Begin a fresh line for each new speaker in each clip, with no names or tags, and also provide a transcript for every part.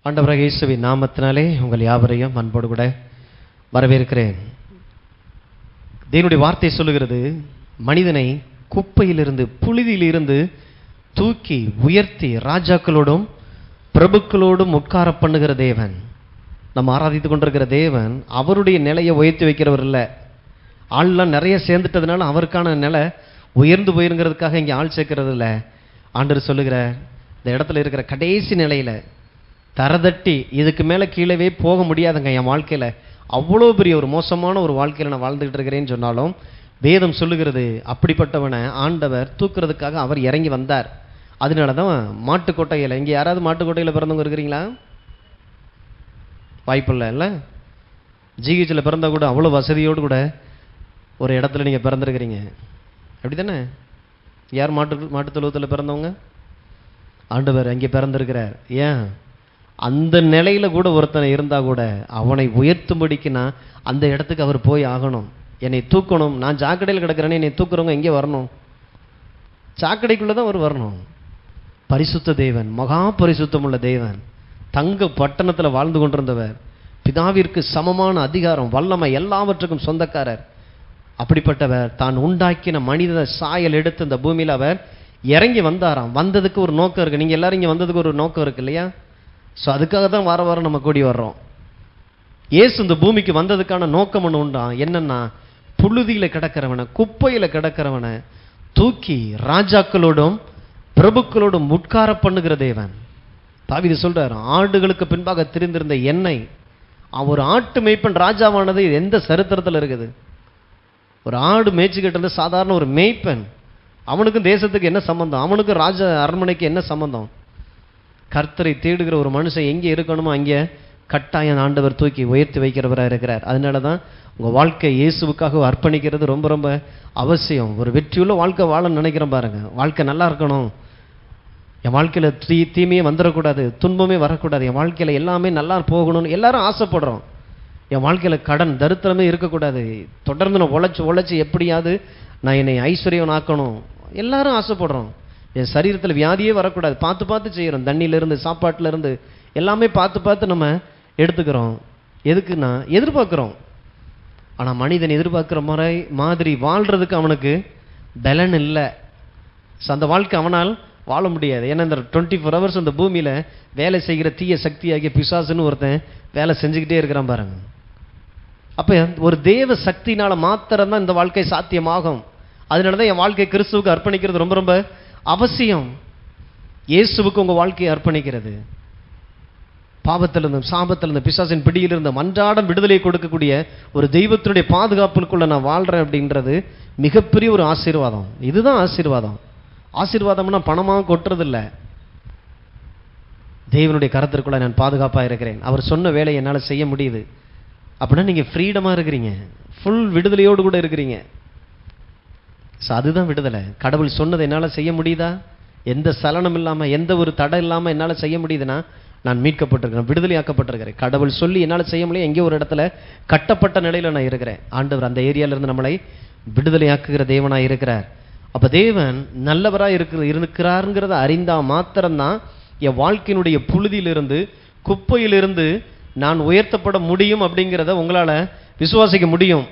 ஆண்டவராகிய இயேசுவின் நாமத்தினாலே உங்கள் யாவரையும் அன்போடு கூட வரவேற்கிறேன். தேவனுடைய வார்த்தை சொல்லுகிறது, மனிதனை குப்பையிலிருந்து புழுதியிலிருந்து தூக்கி உயர்த்தி ராஜாக்களோடும் பிரபுக்களோடும் உட்கார பண்ணுகிற தேவன், நம்ம ஆராதித்து கொண்டிருக்கிற தேவன் அவருடைய நிலையை உயர்த்தி வைக்கிறவர் இல்லை. ஆள்லாம் நிறைய சேர்ந்துட்டதுனால அவருக்கான நிலை உயர்ந்து போயிருங்கிறதுக்காக இங்கே ஆள் சேர்க்கறது இல்லை. ஆண்டவர் சொல்லுகிற இந்த இடத்துல இருக்கிற கடைசி நிலையில் தரதட்டி இதுக்கு மேலே கீழே போக முடியாதுங்க, என் வாழ்க்கையில் அவ்வளோ பெரிய ஒரு மோசமான ஒரு வாழ்க்கையில் நான் வாழ்ந்துகிட்டு இருக்கிறேன்னு சொன்னாலும் வேதம் சொல்லுகிறது, அப்படிப்பட்டவனை ஆண்டவர் தூக்குறதுக்காக அவர் இறங்கி வந்தார். அதனால தான் மாட்டுக்கோட்டையில், இங்கே யாராவது மாட்டுக்கோட்டையில் பிறந்தவங்க இருக்கிறீங்களா? வாய்ப்பில்லை இல்லை. ஜிஹெச்சில் பிறந்தால் கூட அவ்வளோ வசதியோடு கூட ஒரு இடத்துல நீங்கள் பிறந்திருக்கிறீங்க, அப்படி தானே? யார் மாட்டு தொழுவத்தில் பிறந்தவங்க? ஆண்டவர் அங்கே பிறந்திருக்கிறார். ஏன்? அந்த நிலையில் கூட ஒருத்தனை இருந்தால் கூட அவனை உயர்த்தும்படிக்குன்னா அந்த இடத்துக்கு அவர் போய் ஆகணும். என்னை தூக்கணும், நான் சாக்கடையில் கிடக்கிறேன்னு என்னை தூக்குறவங்க எங்கே வரணும்? சாக்கடைக்குள்ளே தான் அவர் வரணும். பரிசுத்த தேவன், மகா பரிசுத்தம் உள்ள தேவன், தங்க பட்டணத்தில் வாழ்ந்து கொண்டிருந்தவர், பிதாவிற்கு சமமான அதிகாரம் வல்லமை எல்லாவற்றுக்கும் சொந்தக்காரர். அப்படிப்பட்டவர் தான் உண்டாக்கின மனித சாயல் எடுத்து இந்த பூமியில் அவர் இறங்கி வந்தாராம். வந்ததுக்கு ஒரு நோக்கம் இருக்குது. நீங்கள் எல்லாரும் இங்கே வந்ததுக்கு ஒரு நோக்கம் இருக்கு இல்லையா? ஸோ அதுக்காக தான் வார வாரம் நம்ம கூடி வர்றோம். இயேசு இந்த பூமிக்கு வந்ததுக்கான நோக்கம் ஒன்று உண்டா, என்னன்னா புழுதியில் கிடக்கிறவனை, குப்பையில் கிடக்கிறவனை தூக்கி ராஜாக்களோடும் பிரபுக்களோடும் உட்கார பண்ணுகிற தேவன். தாவீது சொல்றார், ஆடுகளுக்கு பின்பாக திரிந்திருந்த என்னை, ஒரு ஆட்டு மேய்ப்பன் ராஜாவானது எந்த சரித்திரத்தில் இருக்குது? ஒரு ஆடு மேய்ச்சிக்கிட்டு இருந்த சாதாரண ஒரு மேய்ப்பன், அவனுக்கும் தேசத்துக்கு என்ன சம்பந்தம்? அவனுக்கும் ராஜ அரண்மனைக்கு என்ன சம்பந்தம்? கர்த்தரை தேடுகிற ஒரு மனுஷன் எங்கே இருக்கணுமோ அங்கே கட்டாயம் ஆண்டவர் தூக்கி உயர்த்தி வைக்கிறவராக இருக்கிறார். அதனால தான் உங்கள் வாழ்க்கை இயேசுவுக்காக அர்ப்பணிக்கிறது ரொம்ப ரொம்ப அவசியம். ஒரு வெற்றியுள்ள வாழ்க்கை வாழ நினைக்கிறேன் பாருங்க, வாழ்க்கை நல்லா இருக்கணும், என் வாழ்க்கையில் தீமையே வந்துடக்கூடாது, துன்பமே வரக்கூடாது, என் வாழ்க்கையில் எல்லாமே நல்லா போகணும்னு எல்லாரும் ஆசைப்படுறோம். என் வாழ்க்கையில் கடன் தரித்திரமே இருக்கக்கூடாது, தொடர்ந்து நான் உழைச்சி எப்படியாவது நான் என்னை ஐஸ்வர்யம் ஆக்கணும், எல்லாரும் ஆசைப்படுறோம். என் சரீரத்தில் வியாதியே வரக்கூடாது, பார்த்து பார்த்து செய்கிறோம். தண்ணியிலேருந்து சாப்பாட்டிலேருந்து எல்லாமே பார்த்து நம்ம எடுத்துக்கிறோம். எதுக்குன்னா எதிர்பார்க்குறோம். ஆனால் மனிதன் எதிர்பார்க்குற மாதிரி வாழ்கிறதுக்கு அவனுக்கு பலன் இல்லை. ஸோ அந்த வாழ்க்கை அவனால் வாழ முடியாது. ஏன்னா இந்த 24 hours இந்த பூமியில் வேலை செய்கிற தீய சக்தியாகிய பிசாசுன்னு ஒருத்தன் வேலை செஞ்சுக்கிட்டே இருக்கிறான் பாருங்க. அப்போ ஒரு தேவ சக்தினால் மாத்திரம்தான் இந்த வாழ்க்கை சாத்தியமாகும். அதனால தான் என் வாழ்க்கை கிறிஸ்துவுக்கு அர்ப்பணிக்கிறது ரொம்ப ரொம்ப அவசியம். இயேசுவுக்கு உங்கள் வாழ்க்கையை அர்ப்பணிக்கிறது, பாவத்திலிருந்து சாபத்திலிருந்து பிசாசின் பிடியிலிருந்து அன்றாடம் விடுதலை கொடுக்கக்கூடிய ஒரு தெய்வத்தினுடைய பாதுகாப்புக்குள்ள நான் வாழ்கிறேன் அப்படின்றது மிகப்பெரிய ஒரு ஆசீர்வாதம். இதுதான் ஆசீர்வாதம். ஆசீர்வாதம்னா பணமாக கொட்டுறதில்லை. தேவனுடைய கரத்திற்குள்ள நான் பாதுகாப்பாக இருக்கிறேன், அவர் சொன்ன வேலையை என்னால் செய்ய முடியுது அப்படின்னா நீங்கள் ஃப்ரீடமாக இருக்கிறீங்க, ஃபுல் விடுதலையோடு கூட இருக்கிறீங்க. ஸோ அதுதான் விடுதலை. கடவுள் சொன்னதை என்னால் செய்ய முடியுதா? எந்த சலனம் இல்லாமல், எந்த ஒரு தடை இல்லாமல் என்னால் செய்ய முடியுதுன்னா நான் மீட்கப்பட்டிருக்கிறேன், விடுதலையாக்கப்பட்டிருக்கிறேன். கடவுள் சொல்லி என்னால் செய்ய முடியும், எங்கேயோ ஒரு இடத்துல கட்டப்பட்ட நிலையில் நான் இருக்கிறேன். ஆண்டவர் அந்த ஏரியாவிலிருந்து நம்மளை விடுதலையாக்குகிற தேவனாக இருக்கிறார். அப்போ தேவன் நல்லவராக இருக்கிறாருங்கிறத அறிந்தால் மாத்திரம்தான் என் வாழ்க்கையினுடைய புழுதியிலிருந்து குப்பையிலிருந்து நான் உயர்த்தப்பட முடியும் அப்படிங்கிறத உங்களால் விசுவாசிக்க முடியும்.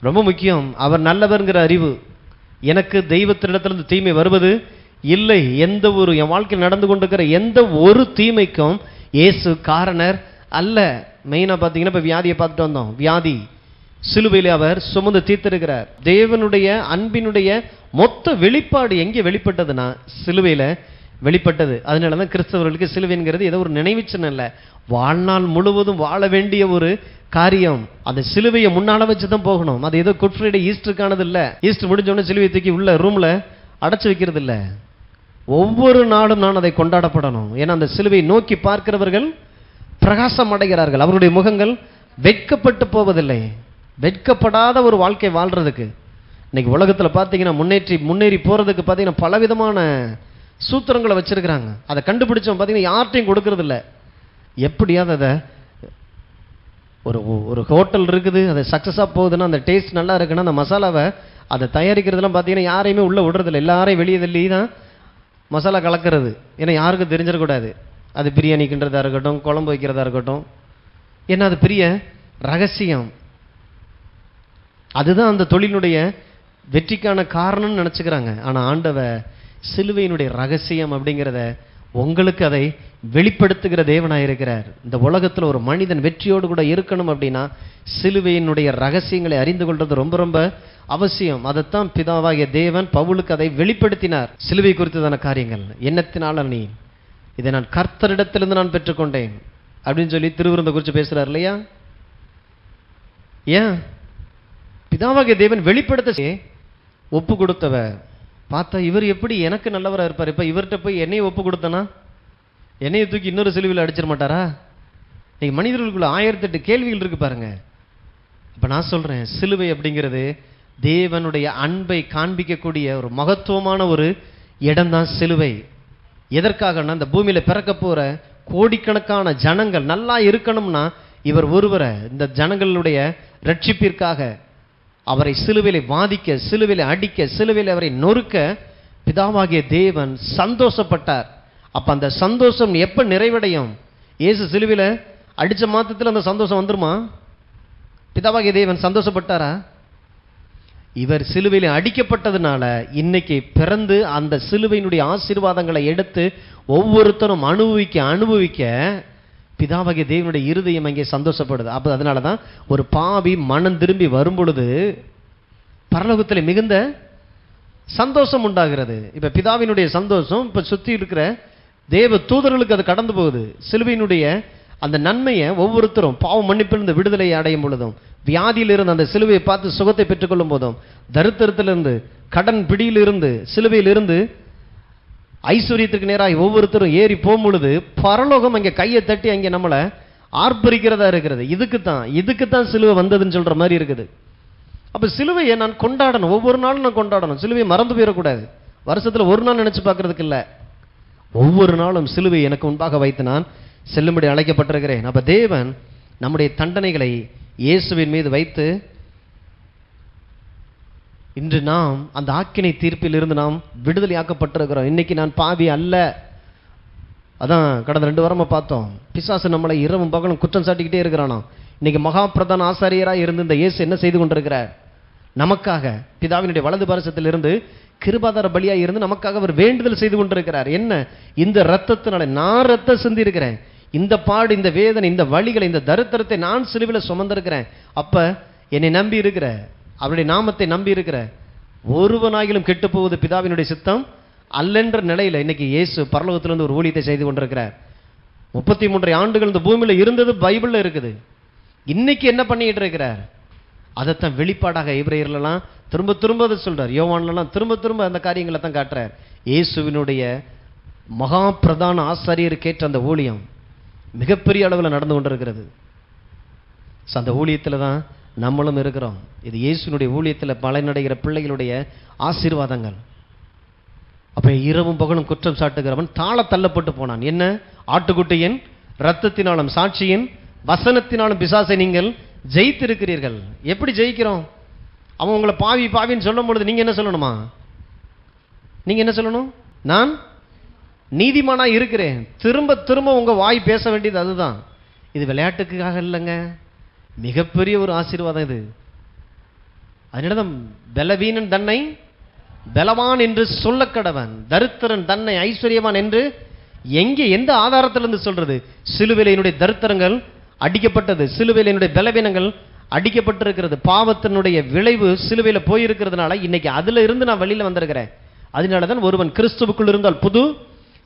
ரொம்ப முக்கியம். அவர் நல்லவர்ங்கிற அறிவு. எனக்கு தெய்வத்தினிடத்திலிருந்து தீமை வருவது இல்லை. எந்த ஒரு என் வாழ்க்கையில் நடந்து கொண்டிருக்கிற எந்த ஒரு தீமைக்கும் இயேசு காரணர் அல்ல. மெயினாக பார்த்தீங்கன்னா இப்போ வியாதியை பார்த்துட்டு வந்தோம். வியாதி சிலுவையில் அவர் சுமந்து தீர்த்திருக்கிறார். தேவனுடைய அன்பினுடைய மொத்த வெளிப்பாடு எங்கே வெளிப்பட்டதுன்னா சிலுவையில் வெளிப்பட்டது. அதனால தான் கிறிஸ்தவர்களுக்கு சிலுவைங்கிறது ஏதோ ஒரு நினைவு சின்னம் இல்லை, வாழ்நாள் முழுவதும் வாழ வேண்டிய ஒரு காரியம். அந்த சிலுவையை முன்னால வச்சு தான் போகணும். அது ஏதோ குட் ஃப்ரைடே ஈஸ்டருக்கானது இல்லை. ஈஸ்டர் முடிஞ்சோடனே சிலுவை தூக்கி உள்ள ரூமில் அடைச்சி வைக்கிறது இல்லை. ஒவ்வொரு நாளும் நான் அதை கொண்டாடப்படணும். ஏன்னா அந்த சிலுவையை நோக்கி பார்க்கிறவர்கள் பிரகாசம் அடைகிறார்கள், அவருடைய முகங்கள் வெட்கப்பட்டு போவதில்லை. வெட்கப்படாத ஒரு வாழ்க்கை வாழ்றதுக்கு இன்னைக்கு உலகத்தில் பார்த்தீங்கன்னா முன்னேறி போகிறதுக்கு பார்த்தீங்கன்னா பலவிதமான சூத்திரங்களை வச்சிருக்கிறாங்க. அதை கண்டுபிடிச்சோம் பார்த்தீங்கன்னா யார்ட்டையும் கொடுக்கறது இல்லை. எப்படியாவது அதை ஒரு ஹோட்டல் இருக்குது, அது சக்ஸஸாக போகுதுன்னா, அந்த டேஸ்ட் நல்லா இருக்குன்னா அந்த மசாலாவை அதை தயாரிக்கிறதுலாம் பார்த்தீங்கன்னா யாரையுமே உள்ளே விடுறதில்லை. எல்லாரையும் வெளியே தள்ளி தான் மசாலா கலக்கிறது. ஏன்னா யாருக்கும் தெரிஞ்சிடக்கூடாது. அது பிரியாணிக்குன்றதா இருக்கட்டும், குழம்பு வைக்கிறதா இருக்கட்டும், ஏன்னா அது பெரிய ரகசியம். அதுதான் அந்த தொழிலுடைய வெற்றிக்கான காரணம்னு நினச்சிக்கிறாங்க. ஆனால் ஆண்டவர் சிலுவையினுடைய ரகசியம் அப்படிங்கிறத உங்களுக்கு அதை வெளிப்படுத்துகிற தேவனாக இருக்கிறார். இந்த உலகத்தில் ஒரு மனிதன் வெற்றியோடு கூட இருக்கணும் அப்படின்னா சிலுவையினுடைய ரகசியங்களை அறிந்து கொள்வது ரொம்ப ரொம்ப அவசியம். அதைத்தான் பிதாவாகிய தேவன் பவுலுக்கு அதை வெளிப்படுத்தினார். சிலுவை குறித்ததான காரியங்கள், எண்ணத்தினால நீ இதை நான் கர்த்தரிடத்திலிருந்து நான் பெற்றுக்கொண்டேன் அப்படின்னு சொல்லி திருவிருந்தை குறித்து பேசுறார் இல்லையா? ஏன் பிதாவாகிய தேவன் வெளிப்படுத்த ஒப்பு கொடுத்தவர் பார்த்தா இவர் எப்படி எனக்கு நல்லவராக இருப்பார். இப்போ இவர்கிட்ட போய் என்னையை ஒப்பு கொடுத்தனா என்னையை தூக்கி இன்னொரு சிலுவையில் அடிச்சிட மாட்டாரா? நீங்கள் மனிதர்களுக்குள்ள 1008 கேள்விகள் இருக்கு பாருங்க. இப்போ நான் சொல்கிறேன், சிலுவை அப்படிங்கிறது தேவனுடைய அன்பை காண்பிக்கக்கூடிய ஒரு மகத்துவமான ஒரு இடம்தான் சிலுவை. எதற்காகனா இந்த பூமியில் பிறக்க போகிற கோடிக்கணக்கான ஜனங்கள் நல்லா இருக்கணும்னா இவர் ஒருவரை இந்த ஜனங்களுடைய ரட்சிப்பிற்காக அவரை சிலுவையிலே வாதிக்க, சிலுவையிலே அடிக்க, சிலுவையிலே அவரை நொறுக்க பிதாவாகிய தேவன் சந்தோஷப்பட்டார். அப்ப அந்த சந்தோஷம் எப்ப நிறைவடையும்? இயேசு சிலுவையில அடிச்ச மாத்திரத்தில் அந்த சந்தோஷம் வந்துருமா? பிதாவாகிய தேவன் சந்தோஷப்பட்டாரா? இவர் சிலுவையிலே அடிக்கப்பட்டதுனால இன்னைக்கு பிறந்து அந்த சிலுவையினுடைய ஆசீர்வாதங்களை எடுத்து ஒவ்வொருத்தரும் அனுபவிக்க பிதாவாகிய தேவனுடைய இருதயம் அங்கே சந்தோஷப்படுது. அப்போ அதனால தான் ஒரு பாவி மனம் திரும்பி வரும் பொழுது பரலோகத்தில் மிகுந்த சந்தோஷம் உண்டாகிறது. இப்போ பிதாவினுடைய சந்தோஷம் இப்போ சுற்றி இருக்கிற தேவ தூதர்களுக்கு அது கடந்து போகுது. சிலுவையினுடைய அந்த நன்மையை ஒவ்வொருத்தரும் பாவ மன்னிப்பிலிருந்து விடுதலை அடையும் பொழுதும், வியாதியிலிருந்து அந்த சிலுவையை பார்த்து சுகத்தை பெற்றுக்கொள்ளும் போதும், தரித்திரத்திலிருந்து, கடன் பிடியிலிருந்து, சிலுவையிலிருந்து ஐஸ்வர்யத்திற்கு நேராக ஒவ்வொருத்தரும் ஏறி போகும் பொழுது பரலோகம் அங்கே கையை தட்டி அங்கே நம்மளை ஆர்ப்பரிக்கிறதா இருக்கிறது. இதுக்குத்தான் சிலுவை வந்ததுன்னு சொல்ற மாதிரி இருக்குது. அப்போ சிலுவையை நான் கொண்டாடணும், ஒவ்வொரு நாளும் நான் கொண்டாடணும். சிலுவையை மறந்து போயிடக்கூடாது. வருஷத்தில் ஒரு நாள் நினைச்சு பார்க்கறதுக்கு இல்லை, ஒவ்வொரு நாளும் சிலுவை எனக்கு முன்பாக வைத்து நான் செல்லும்படி அழைக்கப்பட்டிருக்கிறேன். அப்போ தேவன் நம்முடைய தண்டனைகளை இயேசுவின் மீது வைத்து இன்று நாம் அந்த ஆக்கினை தீர்ப்பில் இருந்து நாம் விடுதலையாக்கப்பட்டிருக்கிறோம். இன்னைக்கு நான் பாவி அல்ல. அதான் கடந்த 2 வாரமா பார்த்தோம், பிசாசு நம்மளை இரவும் பகலும் குற்றம் சாட்டிக்கிட்டே இருக்கிறானா. இன்னைக்கு மகா பிரதான ஆசாரியராக இருந்து இந்த இயேசு என்ன செய்து கொண்டிருக்கிறார்? நமக்காக பிதாவினுடைய வலது பாரசத்திலிருந்து கிருபாதார பலியாக இருந்து நமக்காக அவர் வேண்டுதல் செய்து கொண்டிருக்கிறார். என்ன? இந்த ரத்தத்தினால நான் ரத்தம் சிந்தி இருக்கிறேன், இந்த பாடு, இந்த வேதனை, இந்த வலிகளை, இந்த தரித்திரத்தை நான் சிலுவையில் சுமந்திருக்கிறேன். அப்ப என்னை நம்பி இருக்கிற, அவருடைய நாமத்தை நம்பி இருக்கிற ஒருவனாகிலும் கெட்டு போவது பிதாவினுடைய சித்தம் அல்லென்ற நிலையில் இன்னைக்கு இயேசு பரலோகத்திலிருந்து ஒரு ஊழியத்தை செய்து கொண்டிருக்கிறார். 33 ஆண்டுகள் இந்த பூமியில் இருந்தது பைபிளில் இருக்குது. இன்னைக்கு என்ன பண்ணிட்டு இருக்கிறார்? அதைத்தான் வெளிப்பாடாக எபிரேயர்லாம் திரும்ப திரும்ப அதை சொல்றார், யோவான்லாம் திரும்ப திரும்ப அந்த காரியங்களை தான் காட்டுறார். இயேசுவினுடைய மகா பிரதான ஆசாரியருக்கேற்ற அந்த ஊழியம் மிகப்பெரிய அளவில் நடந்து கொண்டிருக்கிறது. அந்த ஊழியத்தில் தான் நம்மளும் இருக்கிறோம். இது இயேசுனுடைய ஊழியத்தில் பலனடைகிற பிள்ளைகளுடைய ஆசீர்வாதங்கள். அப்ப இரவும் பகலும் குற்றம் சாட்டுகிறவன் தாழ தள்ளப்பட்டு போனான். என்ன? ஆட்டுக்குட்டியின் இரத்தத்தினாலும் சாட்சியின் வசனத்தினாலும் பிசாசை நீங்கள் ஜெயித்திருக்கிறீர்கள். எப்படி ஜெயிக்கிறோம்? அவன் உங்களை பாவி பாவின்னு சொல்லும் பொழுது நீங்க என்ன சொல்லணுமா? நீங்க என்ன சொல்லணும்? நான் நீதிமானா இருக்கிறேன். திரும்ப திரும்ப உங்க வாய் பேச வேண்டியது அதுதான். இது விளையாட்டுக்காக இல்லைங்க, மிகப்பெரிய ஒரு ஆசீர்வாதம் இது. அதனிடம் பலவீனன் தன்னை பலவான் என்று சொல்ல கடவன், தரித்திரன் தன்னை ஐஸ்வர்யவான் என்று எங்கே, எந்த ஆதாரத்திலிருந்து சொல்றது? சிலுவையில் என்னுடைய தரித்திரங்கள் அடிக்கப்பட்டது, சிலுவையில் என்னுடைய பலவீனங்கள் அடிக்கப்பட்டிருக்கிறது. பாவத்தினுடைய விளைவு சிலுவையில் போயிருக்கிறதுனால இன்னைக்கு அதுல இருந்து நான் வெளியில வந்திருக்கிறேன். அதனாலதான் ஒருவன் கிறிஸ்துவுக்குள் இருந்தால் புது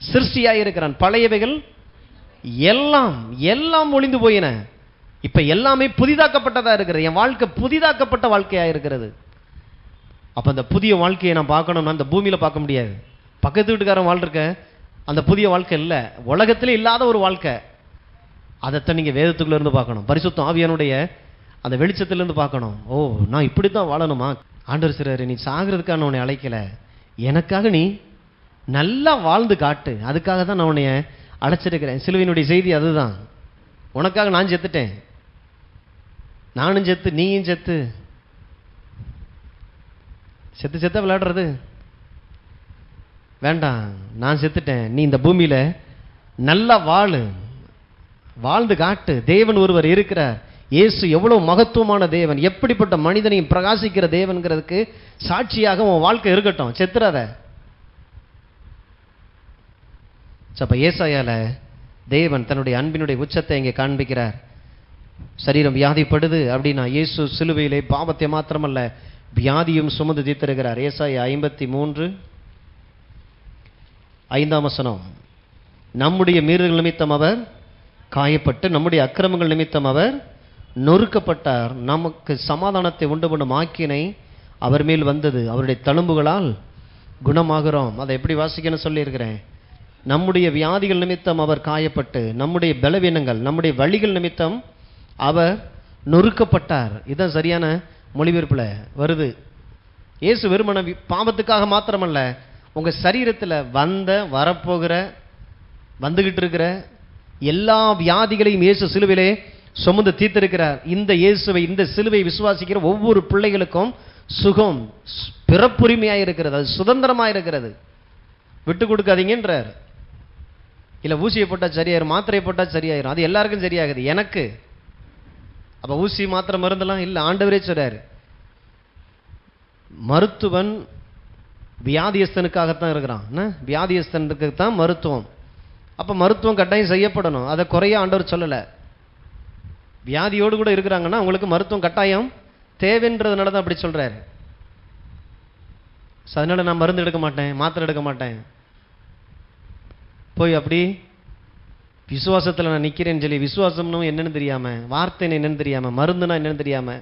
சிருஷ்டியாய் இருக்கிறான், பழையவைகள் எல்லாம் எல்லாம் ஒளிந்து போயின, இப்ப எல்லாமே புதிதாக்கப்பட்டதா இருக்கிறது. என் வாழ்க்கை புதிதாக்கப்பட்ட வாழ்க்கையா இருக்கிறது. அப்ப அந்த புதிய வாழ்க்கையை நான் பார்க்கணும்னா அந்த பூமியில பார்க்க முடியாது. பக்கத்து வீட்டுக்காரன் வாழ்க்க அந்த புதிய வாழ்க்கை இல்லை, உலகத்திலே இல்லாத ஒரு வாழ்க்கை. அதைத்தான் நீங்க வேதத்துக்குள்ள இருந்து பார்க்கணும், பரிசுத்த ஆவியானுடைய அந்த வெளிச்சத்திலிருந்து பார்க்கணும். ஓ, நான் இப்படித்தான் வாழணுமா? ஆண்டவர் சொல்றாரு, நீ சாகிறதுக்காக உன்னை அழைக்கல, எனக்காக நீ நல்லா வாழ்ந்து காட்டு, அதுக்காக தான் நான் உன்னைய அழைச்சிருக்கிறேன். சிலுவையினுடைய செய்தி அதுதான். உனக்காக நான் செத்துட்டேன், நானும் செத்து நீயும் செத்து, செத்து செத்த விளையாடுறது வேண்டாம். நான் செத்துட்டேன், நீ இந்த பூமியில நல்லா வாழ்ந்து காட்டு. தேவன் ஒருவர் இருக்கிறார். இயேசு எவ்வளவு மகத்துவமான தேவன், எப்படிப்பட்ட மனிதனையும் பிரகாசிக்கிற தேவன்கிறதுக்கு சாட்சியாக உன் வாழ்க்கை இருக்கட்டும். செத்துறாத. அப்ப ஏசாயால தேவன் தன்னுடைய அன்பினுடைய உச்சத்தை இங்கே காண்பிக்கிறார். சரீரம் வியாதிப்படுது அப்படின்னா இயேசு சிலுவையிலே பாவத்தை மாத்திரமல்ல வியாதியும் சுமந்து தீர்த்திருக்கிறார். ஏசாயா 53:5 நம்முடைய மீறல்கள் நிமித்தம் அவர் காயப்பட்டு நம்முடைய அக்கிரமங்கள் நிமித்தம் அவர் நொறுக்கப்பட்டார், நமக்கு சமாதானத்தை உண்டு பண்ணும் ஆக்கினை அவர் மேல் வந்தது, அவருடைய தழும்புகளால் குணமாகிறோம். அதை எப்படி வாசிக்கணும்னு சொல்லியிருக்கிறேன். நம்முடைய வியாதிகள் நிமித்தம் அவர் காயப்பட்டு, நம்முடைய பலவீனங்கள் நம்முடைய வழிகள் நிமித்தம் அவர் நொறுக்கப்பட்டார். இதுதான் சரியான மொழிபெயர்ப்பில் வருது. இயேசு வெறுமன பாவத்துக்காக மாத்திரமல்ல, உங்கள் சரீரத்தில் வரப்போகிற வந்துகிட்டு இருக்கிற எல்லா வியாதிகளையும் இயேசு சிலுவையிலே சுமந்து தீர்த்திருக்கிறார். இந்த இயேசுவை, இந்த சிலுவை விசுவாசிக்கிற ஒவ்வொரு பிள்ளைகளுக்கும் சுகம் பிறப்புரிமையாக இருக்கிறது, அது சுதந்திரமாக இருக்கிறது. விட்டு கொடுக்காதீங்கன்றார். இல்லை ஊசியை போட்டால் சரியாயிரும், மாத்திரையை போட்டால் சரியாயிரும், அது எல்லாருக்கும் சரியாகுது, எனக்கு அப்போ ஊசி மாத்திரை மருந்தெல்லாம் இல்லை. ஆண்டவரே சொல்றாரு, மருத்துவன் வியாதியஸ்தனுக்காகத்தான் இருக்கிறான். வியாதியஸ்தனுக்கு தான் மருத்துவம். அப்போ மருத்துவம் கட்டாயம் செய்யப்படணும், அதை குறைய ஆண்டவர் சொல்லலை. வியாதியோடு கூட இருக்கிறாங்கன்னா அவங்களுக்கு மருத்துவம் கட்டாயம் தேவைன்றதுனால தான் அப்படி சொல்றாரு. அதனால நான் மருந்து எடுக்க மாட்டேன், மாத்திரை எடுக்க மாட்டேன், போய் அப்படி விசுவாசத்தில் நான் நிற்கிறேன்னு சொல்லி, விசுவாசம்னு என்னன்னு தெரியாமல், வார்த்தை என்னன்னு தெரியாமல், மருந்துனா என்னன்னு தெரியாமல்,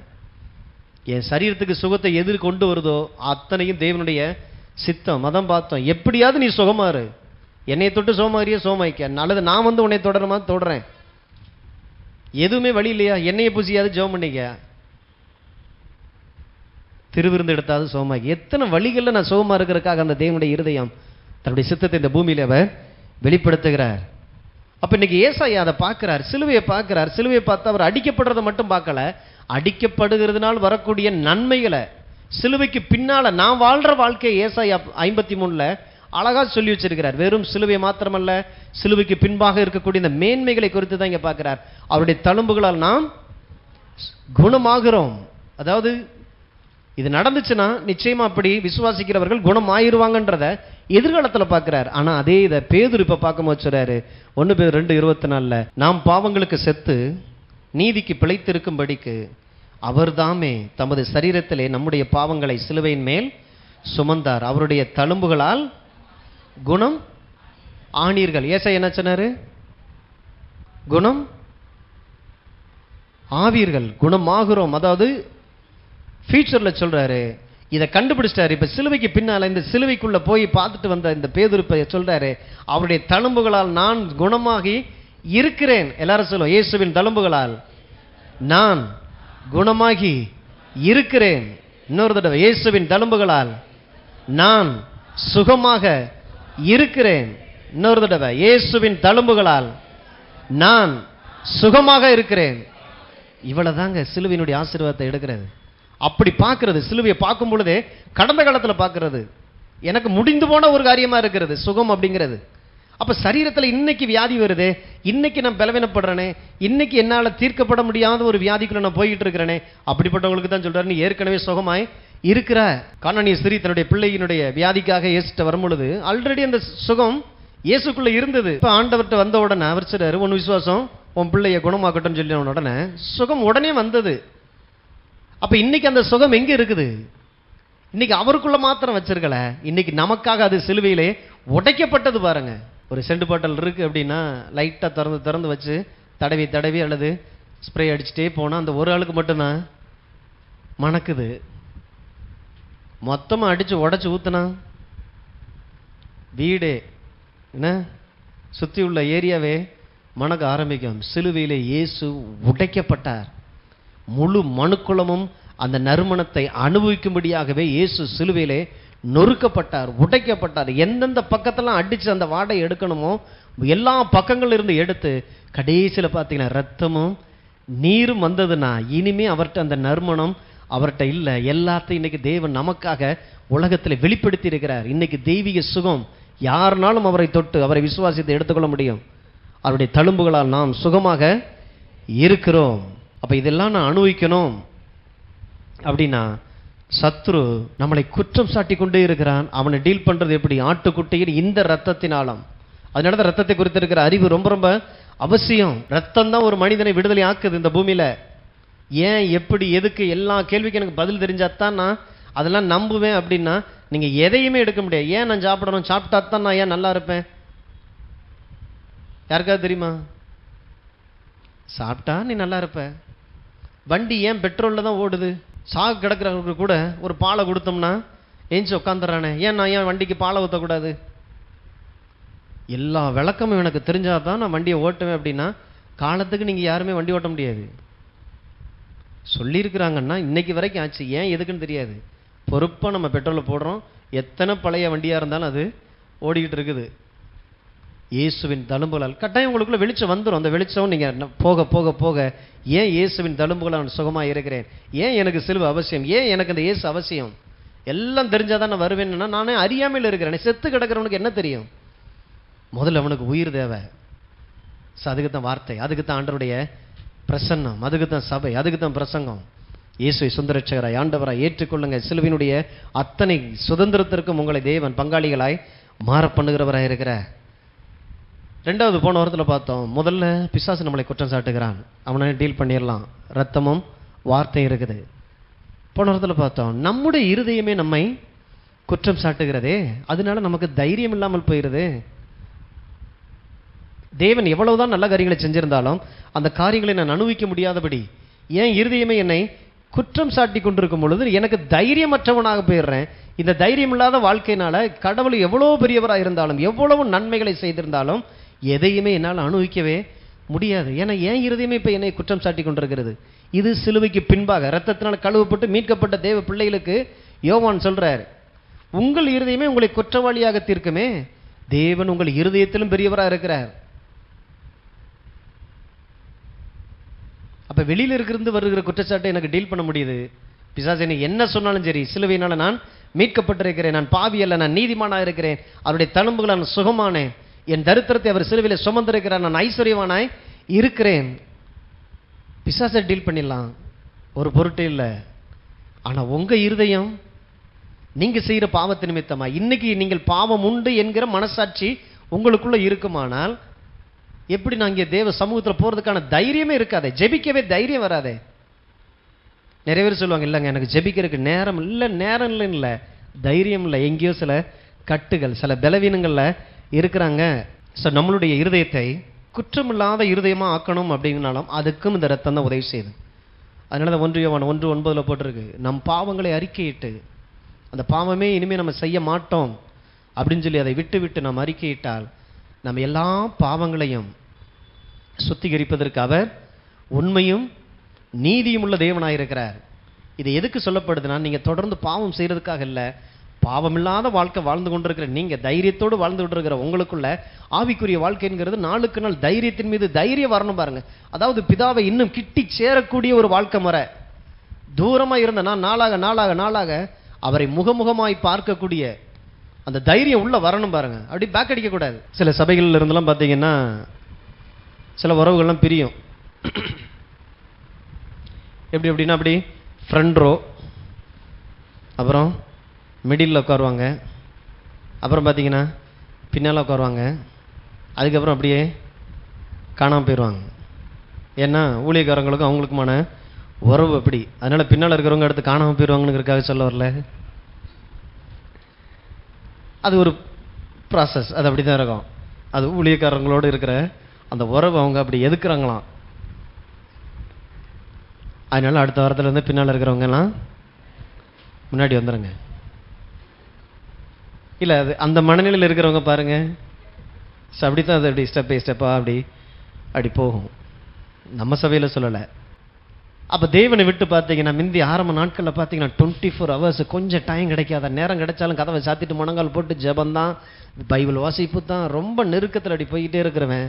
என் சரீரத்துக்கு சுகத்தை எது கொண்டு வருதோ அத்தனையும் தேவனுடைய சித்தம். மதம் பார்த்தோம். எப்படியாவது நீ சுகமாறு, என்னை தொட்டு சோமாரியா சோமாய்க்க, அல்லது நான் வந்து உன்னை தொடரமா தொடறேன், எதுவுமே வழி இல்லையா, என்னையை பூசியாவது ஜெபம் பண்ணிக்க, திருவிருந்து எடுத்தாவது சோமாக்கி. எத்தனை வழிகளில் நான் சுகமா இருக்கிறதுக்காக அந்த தேவனுடைய இருதயம் தன்னுடைய சித்தத்தை இந்த பூமியில் அவர் வெளிப்படுத்துகிறார். அப்ப இன்னைக்கு ஏசாயா அதை பார்க்கிறார், சிலுவையை பார்க்கிறார். சிலுவையை பார்த்து அவர் அடிக்கப்படுறதை மட்டும் பார்க்கல, அடிக்கப்படுகிறதுனால் வரக்கூடிய நன்மைகளை, சிலுவைக்கு பின்னால நான் வாழ்ற வாழ்க்கையை ஏசாயா 53 அழகா சொல்லி வச்சிருக்கிறார். வெறும் சிலுவை மாத்திரமல்ல, சிலுவைக்கு பின்பாக இருக்கக்கூடிய இந்த மேன்மைகளை குறித்து தான் இங்க பார்க்கிறார். அவருடைய தழும்புகளால் நாம் குணமாகிறோம். அதாவது இது நடந்துச்சுன்னா நிச்சயமா அப்படி விசுவாசிக்கிறவர்கள் குணம் ஆயிருவாங்கன்றத எதிர்காலத்தில் பார்க்கிறார். ஆனா அதே இதை பேதுரு இப்ப பார்க்கும்போது சொல்றாரு, 1 பேதுரு 2:24, நாம் பாவங்களுக்கு செத்து நீதிக்கு பிழைத்திருக்கும்படிக்கு அவர் தாமே தமது சரீரத்திலே நம்முடைய பாவங்களை சிலுவையின் மேல் சுமந்தார், அவருடைய தழும்புகளால் குணம் ஆனீர்கள். ஏசாயா என்ன சொன்னாரு? குணம் ஆவீர்கள், குணமாகிறோம். அதாவது ஃபியூச்சர்ல சொல்றாரு, இதை கண்டுபிடிச்சிட்டாரு. இப்ப சிலுவைக்கு பின்னால இந்த சிலுவைக்குள்ள போய் பார்த்துட்டு வந்த இந்த பேதுரு சொல்றாரு, அவருடைய தழும்புகளால் நான் குணமாகி இருக்கிறேன். எல்லாரும் சொல்லுவோம், இயேசுவின் தழும்புகளால் நான் குணமாகி இருக்கிறேன். இன்னொரு தடவை, இயேசுவின் தழும்புகளால் நான் சுகமாக இருக்கிறேன். இன்னொரு தடவை, இயேசுவின் தழும்புகளால் நான் சுகமாக இருக்கிறேன். இவ்வளவுதாங்க சிலுவையினுடைய ஆசீர்வாதத்தை எடுக்கிறது. அப்படி பார்க்கிறது, சிலுவையை பார்க்கும் பொழுதே கடந்த காலத்தில் பார்க்கிறது எனக்கு முடிந்து போன ஒரு காரியமா இருக்கிறது சுகம் அப்படிங்கிறது. அப்ப சரீரத்தில் இன்னைக்கு வியாதி வருது, இன்னைக்கு நான் பலவீனப்படுறேனே, இன்னைக்கு என்னால் தீர்க்கப்பட முடியாத ஒரு வியாதிக்குள்ள நான் போய்கிட்டு இருக்கிறேனே, அப்படிப்பட்டவங்களுக்கு தான் சொல்றாரு, நீ ஏற்கனவே சுகமாய் இருக்கிற. கானானிய ஸ்திரீ தன்னுடைய பிள்ளையினுடைய வியாதிக்காக இயேசுட்ட வரும்பொழுது ஆல்ரெடி அந்த சுகம் இயேசுக்குள்ள இருந்தது. இப்ப ஆண்டவர்கிட்ட வந்த உடனே அவர் சொல்றாரு, உன் விசுவாசம் உன் பிள்ளைய குணமாக்கட்டும் சொல்லி உடனே சுகம் உடனே வந்தது. அப்ப இன்னைக்கு அந்த சுகம் எங்க இருக்குது? இன்னைக்கு அவருக்குள்ள மாத்திரம் வச்சிருக்கல, இன்னைக்கு நமக்காக அது சிலுவையிலே உடைக்கப்பட்டது. பாருங்க, ஒரு செண்டு பாட்டல் இருக்கு அப்படின்னா லைட்டா திறந்து திறந்து வச்சு தடவி தடவி அல்லது ஸ்ப்ரே அடிச்சுட்டே போனா அந்த ஒரு ஆளுக்கு மட்டும்தான் மணக்குது. மொத்தமா அடிச்சு உடைச்சு ஊத்துனா வீடே என்ன சுத்தி உள்ள ஏரியாவே மணக்க ஆரம்பிக்கும். சிலுவையிலே இயேசு உடைக்கப்பட்டார். முழு மனுக்குலமும் அந்த நறுமணத்தை அனுபவிக்கும்படியாகவே இயேசு சிலுவையிலே நொறுக்கப்பட்டார், உடைக்கப்பட்டார். எந்தெந்த பக்கத்தெல்லாம் அடிச்சு அந்த வாடை எடுக்கணுமோ எல்லா பக்கங்கள்ல இருந்து எடுத்து கடைசியில பார்த்தீங்கன்னா ரத்தமும் நீரும் வந்ததுன்னா இனிமே அவர்கிட்ட அந்த நறுமணம் அவர்கிட்ட இல்லை. எல்லாத்தையும் இன்னைக்கு தேவன் நமக்காக உலகத்தில் வெளிப்படுத்தி இருக்கிறார். இன்னைக்கு தெய்வீக சுகம் யாருனாலும் அவரை தொட்டு அவரை விசுவாசித்து எடுத்துக்கொள்ள முடியும். அவருடைய தழும்புகளால் நாம் சுகமாக இருக்கிறோம். அப்ப இதெல்லாம் நான் அனுபவிக்கணும் அப்படின்னா சத்ரு நம்மளை குற்றம் சாட்டி கொண்டே இருக்கிறான். அவனை டீல் பண்றது எப்படி? ஆட்டுக்குட்டியின் இந்த ரத்தத்தினாலும். அதனால தான் ரத்தத்தை குறித்து இருக்கிற அறிவு ரொம்ப ரொம்ப அவசியம். ரத்தம் தான் ஒரு மனிதனை விடுதலை ஆக்குது இந்த பூமியில. ஏன், எப்படி, எதுக்கு, எல்லா கேள்விக்கு எனக்கு பதில் தெரிஞ்சாதான் நான் அதெல்லாம் நம்புவேன். அப்படின்னா நீங்க எதையுமே எடுக்க முடியாது. ஏன் நான் சாப்பிடணும்? சாப்பிட்டா தான் நான் ஏன் நல்லா இருப்பேன்? யாருக்காவது தெரியுமா? சாப்பிட்டா நீ நல்லா இருப்ப. வண்டி ஏன் பெட்ரோல்ல தான் ஓடுது? சாகு கிடக்கிறவங்களுக்கு கூட ஒரு பாலை கொடுத்தோம்னா ஏஞ்சி உட்காந்துறானே. ஏன் நான் ஏன் வண்டிக்கு பாலை ஊற்றக்கூடாது? எல்லா விளக்கமும் எனக்கு தெரிஞ்சாதான் நான் வண்டியை ஓட்டுவேன். அப்படின்னா காலத்துக்கு நீங்க யாருமே வண்டி ஓட்ட முடியாது. சொல்லியிருக்கிறாங்கன்னா இன்னைக்கு வரைக்கும் ஆச்சு. ஏன் எதுக்குன்னு தெரியாது. பொறுப்பாக நம்ம பெட்ரோலை போடுறோம். எத்தனை பழைய வண்டியாக இருந்தாலும் அது ஓடிக்கிட்டு இருக்குது. இயேசுவின் தழும்புகளால் கட்டாயம் உங்களுக்குள்ள வெளிச்சம் வந்துடும். அந்த வெளிச்சம் நீங்கள் போக போக போக ஏன் இயேசுவின் தழும்புகளால் நான் சுகமாக இருக்கிறேன், ஏன் எனக்கு சிலுவை அவசியம், ஏன் எனக்கு அந்த இயேசு அவசியம், எல்லாம் தெரிஞ்சாதான் நான் வருவேன்னா நானே அறியாமையில் இருக்கிறேன். செத்து கிடக்கிறவனுக்கு என்ன தெரியும்? முதல்ல அவனுக்கு உயிர் தேவை. அதுக்கு தான் வார்த்தை, அதுக்கு தான் ஆண்டவருடைய பிரசன்னம், அதுக்கு தான் சபை, அதுக்கு தான் பிரசங்கம். இயேசுவை சொந்த ரட்சகராய் ஆண்டவராய் ஏற்றுக்கொள்ளுங்க. சிலுவினுடைய அத்தனை சுதந்திரத்திற்கும் உங்களை தேவன் பங்காளிகளாய் மாற பண்ணுகிறவராக இருக்கிற. ரெண்டாவது போன வாரத்தில் பார்த்தோம். முதல்ல பிசாசு நம்மளை குற்றம் சாட்டுகிறான், அவனை டீல் பண்ணிடலாம். ரத்தமும் வார்த்தையும் இருக்குது. போன வாரத்தில் பார்த்தோம் நம்முடைய இருதயமே நம்மை குற்றம் சாட்டுகிறதே, அதனால நமக்கு தைரியம் இல்லாமல் போயிடுது. தேவன் எவ்வளவுதான் நல்ல காரியங்களை செஞ்சிருந்தாலும் அந்த காரியங்களை நான் அனுபவிக்க முடியாதபடி ஏன் இருதயமே என்னை குற்றம் சாட்டி கொண்டிருக்கும் பொழுது எனக்கு தைரியமற்றவனாக போயிடுறேன். இந்த தைரியம் இல்லாத வாழ்க்கையினால கடவுள் எவ்வளவு பெரியவராக இருந்தாலும் எவ்வளவு நன்மைகளை செய்திருந்தாலும் எதையுமே என்னால் அனுபவிக்கவே முடியாது. ஏன்னா ஏன் இருதயமே இப்போ என்னை குற்றம் சாட்டி கொண்டிருக்கிறது. இது சிலுவைக்கு பின்பாக இரத்தத்தினால் கழுவப்பட்டு மீட்கப்பட்ட தேவ பிள்ளைகளுக்கு யோவான் சொல்றார், உங்கள் இருதயமே உங்களை குற்றவாளியாக தீர்க்குமே, தேவன் உங்கள் இருதயத்திலும் பெரியவராக இருக்கிறார். அப்ப வெளியில இருந்து வருகிற குற்றச்சாட்டை எனக்கு டீல் பண்ண முடியுது. பிசாசு என்னை என்ன சொன்னாலும் சரி, சிலுவையினால நான் மீட்கப்பட்டிருக்கிறேன், நான் பாவி அல்ல, நான் நீதிமானாக இருக்கிறேன், அவருடைய தழும்புகளால் நான் சுகமானேன், என் தரித்திரத்தை அவர் சிலுவையில சுமந்திருக்கிறார், நான் ஐஸ்வர்யவானாய் இருக்கிறேன். பிசாசை டீல் பண்ணிடலாம், ஒரு பொருட்டே இல்லை. ஆனா உங்க இருதயம் நீங்க செய்யற பாவத்து நிமித்தமா இன்னைக்கு நீங்கள் பாவம் உண்டு என்கிற மனசாட்சி உங்களுக்குள்ள இருக்குமானால் எப்படி நான் இங்கே தேவ சமூகத்தில் போறதுக்கான தைரியமே இருக்காதே, ஜெபிக்கவே தைரியம் வராதே. நிறைய பேர் சொல்லுவாங்க, இல்லைங்க எனக்கு ஜெபிக்கிறதுக்கு நேரம் இல்லை, நேரம் இல்லை, தைரியம் இல்லை, எங்கேயோ சில கட்டுகள் சில பலவீனங்கள்ல இருக்கிறாங்க. ஸோ நம்மளுடைய இருதயத்தை குற்றமில்லாத இருதயமா ஆக்கணும் அப்படிங்கனாலும் அதுக்கும் இந்த ரத்தம் தான் உதவி செய்யுது. அதனால தான் 1 யோவான் 1:9 போட்டிருக்கு, நம் பாவங்களை அறிக்கையிட்டு அந்த பாவமே இனிமேல் நம்ம செய்ய மாட்டோம் அப்படின்னு சொல்லி அதை விட்டு விட்டு நாம் அறிக்கையிட்டால் நம்ம எல்லா பாவங்களையும் சுத்திகரிப்பதற்கு அவர் உண்மையும் நீதியும் உள்ள தேவனாயிருக்கிறார். இது எதுக்கு சொல்லப்படுதுன்னா, நீங்க தொடர்ந்து பாவம் செய்யறதுக்காக இல்லை, பாவமில்லாத வாழ்க்கை வாழ்ந்து கொண்டிருக்கிற நீங்க தைரியத்தோடு வாழ்ந்து கொண்டிருக்கிற உங்களுக்குள்ள ஆவிக்குரிய வாழ்க்கைங்கிறது நாளுக்கு நாள் தைரியத்தின் மீது தைரியம் வரணும் பாருங்க. அதாவது பிதாவை இன்னும் கிட்டி சேரக்கூடிய ஒரு வாழ்க்கை முறை. தூரமா இருந்த நான் நாளாக நாளாக நாளாக அவரை முகமுகமாய் பார்க்கக்கூடிய அந்த தைரியம் உள்ள வரணும் பாருங்க. அப்படி பேக் அடிக்க கூடாது. சில சபைகள்ல இருந்தெல்லாம் பார்த்தீங்கன்னா சில உறவுகள்லாம் பிரியும். எப்படி அப்படின்னா, அப்படி ஃப்ரண்ட் ரோ, அப்புறம் மிடில் உட்காருவாங்க, அப்புறம் பார்த்தீங்கன்னா பின்னால் உட்காருவாங்க, அதுக்கப்புறம் அப்படியே காணாமல் போயிடுவாங்க. ஏன்னா ஊழியக்காரங்களுக்கும் அவங்களுக்குமான உறவு அப்படி. அதனால பின்னால் இருக்கிறவங்க அடுத்து காணாமல் போயிடுவாங்கன்னு சொல்ல வரல. அது ஒரு ப்ராசஸ், அது அப்படி தான் இருக்கும். அது ஊழியக்காரங்களோடு இருக்கிற அந்த உறவு அவங்க அப்படி எதுக்குறாங்களாம். அதனால அடுத்த வாரத்தில் இருந்து பின்னால் இருக்கிறவங்கலாம் முன்னாடி வந்துடுங்க. இல்லை, அது அந்த மனநிலையில் இருக்கிறவங்க பாருங்க, அப்படித்தான் அது அப்படி ஸ்டெப் பை ஸ்டெப்பாக அப்படி போகும். நம்ம சபையில் சொல்லலை. அப்போ தேவனை விட்டு பார்த்தீங்கன்னா முந்தி ஆரம்ப நாட்களில் பார்த்தீங்கன்னா 24 hours கொஞ்சம் டைம் கிடைக்காத, நேரம் கிடைச்சாலும் கதவை சாத்திட்டு முழங்கால் போட்டு ஜெபந்தான், பைபிள் வாசிப்பு தான், ரொம்ப நெருக்கத்தில் அப்படி போய்கிட்டே இருக்கிறவன்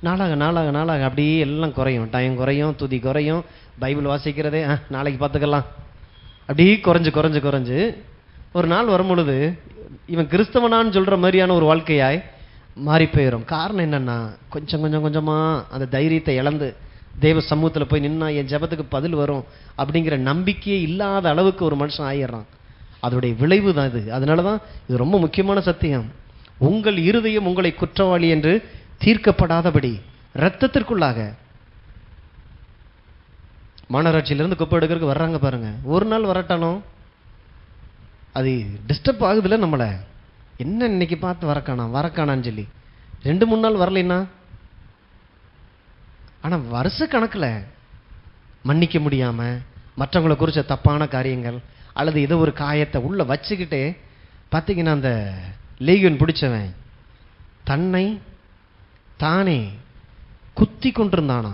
நாளாக நாளாக நாளாக அப்படியே எல்லாம் குறையும், டைம் குறையும், துதி குறையும், பைபிள் வாசிக்கிறதே நாளைக்கு பார்த்துக்கலாம், அப்படியே குறைஞ்சு குறைஞ்சு குறைஞ்சு ஒரு நாள் வரும் பொழுது இவன் கிறிஸ்தவனான்னு சொல்கிற மாதிரியான ஒரு வாழ்க்கையாய் மாறி போயிடும். காரணம் என்னன்னா, கொஞ்சம் கொஞ்சம் கொஞ்சமாக அந்த தைரியத்தை இழந்து தேவ சமூகத்தில் போய் நின்னா என் ஜெபத்துக்கு பதில் வரும் அப்படிங்கிற நம்பிக்கையே இல்லாத அளவுக்கு ஒரு மனுஷன் ஆயிடுறான். அதோடைய விளைவு தான் இது. அதனால தான் இது ரொம்ப முக்கியமான சத்தியம். உங்கள் இருதயம் உங்களை குற்றவாளி என்று தீர்க்கப்படாதபடி இரத்தத்திற்குள்ளாக. மாநகராட்சியிலேருந்து குப்பை எடுக்கிறதுக்கு வர்றாங்க பாருங்க, ஒரு நாள் வரட்டாலும் அது டிஸ்டர்ப் ஆகுதுல்ல நம்மளை. என்ன இன்னைக்கு பார்த்து வரக்கானான்னு சொல்லி 2-3 நாள் வரலைன்னா, ஆனால் வருஷ கணக்கில் மன்னிக்க முடியாமல் மற்றவங்களை குறித்த தப்பான காரியங்கள் அல்லது ஏதோ ஒரு காயத்தை உள்ள வச்சுக்கிட்டே பார்த்தீங்கன்னா, அந்த லேகியன் பிடிச்சவன் தன்னை தானே குத்தி கொண்டிருந்தானா,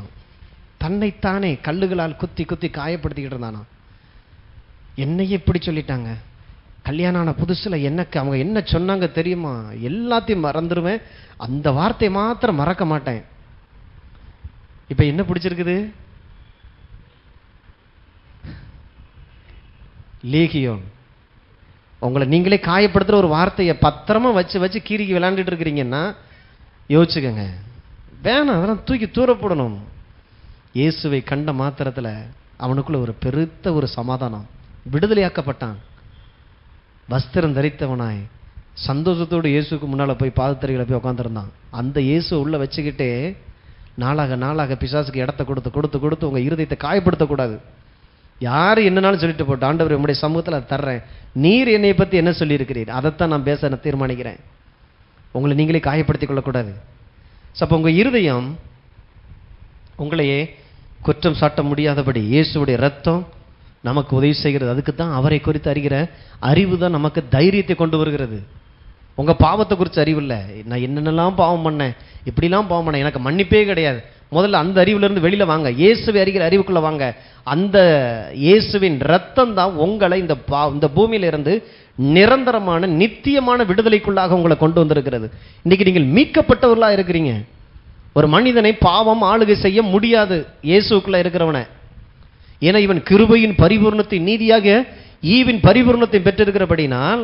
தன்னைத்தானே கல்லுகளால் குத்தி குத்தி காயப்படுத்திக்கிட்டு இருந்தானா. என்னையே இப்படி சொல்லிட்டாங்க, கல்யாணம் ஆன புதுசில் எனக்கு அவங்க என்ன சொன்னாங்க தெரியுமா, எல்லாத்தையும் மறந்துடுவேன், அந்த வார்த்தையை மாத்திரம் மறக்க மாட்டேன். இப்போ என்ன பிடிச்சிருக்குது? லேகியோன். உங்களை நீங்களே காயப்படுத்துகிற ஒரு வார்த்தையை பத்திரமா வச்சு வச்சு கீரிக்கு விளையாண்டுட்டு இருக்கிறீங்கன்னா யோசிச்சுக்கங்க. வேணாம், அதெல்லாம் தூக்கி தூரப்படணும். இயேசுவை கண்ட மாத்திரத்தில் அவனுக்குள்ள ஒரு பெருத்த ஒரு சமாதானம், விடுதலையாக்கப்பட்டான். வஸ்திரம் தரித்தவனாய் சந்தோஷத்தோடு இயேசுக்கு முன்னால் போய் பாதத்தரைகளை போய் உட்காந்துருந்தான். அந்த இயேசு உள்ள வச்சுக்கிட்டே நாளாக நாளாக பிசாசுக்கு இடத்த கொடுத்து கொடுத்து கொடுத்து உங்கள் இருதயத்தை காயப்படுத்தக்கூடாது. யார் என்னன்னாலும் சொல்லிட்டு போட்டு, ஆண்டவர் உங்களுடைய சமூகத்தில் அதை தர்றேன், நீர் என்னை பற்றி என்ன சொல்லியிருக்கிறீர், அதைத்தான் நான் பேச நான் தீர்மானிக்கிறேன். உங்களை நீங்களே காயப்படுத்திக் கொள்ளக்கூடாது. அப்போ உங்கள் இருதயம் உங்களையே குற்றம் சாட்ட முடியாதபடி இயேசுடைய ரத்தம் நமக்கு உதவி செய்கிறது. அதுக்கு தான் அவரை குறித்து அறிகிற அறிவு தான் நமக்கு தைரியத்தை கொண்டு வருகிறது. உங்கள் பாவத்தை குறித்து அறிவு இல்லை. நான் என்னென்னலாம் பாவம் பண்ணேன், இப்படிலாம் பாவம் பண்ணேன், எனக்கு மன்னிப்பே கிடையாது. முதல்ல அந்த அறிவுலேருந்து வெளியில் வாங்க, இயேசுவை அறிகிற அறிவுக்குள்ளே வாங்க. அந்த இயேசுவின் ரத்தம் தான் உங்களை இந்த பூமியிலிருந்து நிரந்தரமான நித்தியமான விடுதலைக்குள்ளாக உங்களை கொண்டு வந்திருக்கிறது. இன்னைக்கு நீங்கள் மீட்கப்பட்டவர்களாக இருக்கிறீங்க. ஒரு மனிதனை பாவம் ஆளுகை செய்ய முடியாது இயேசுக்குள்ளே இருக்கிறவனை. ஏன்னா இவன் கிருபையின் பரிபூர்ணத்தை நீதியாக ஈவின் பரிபூர்ணத்தை பெற்றிருக்கிறபடினால்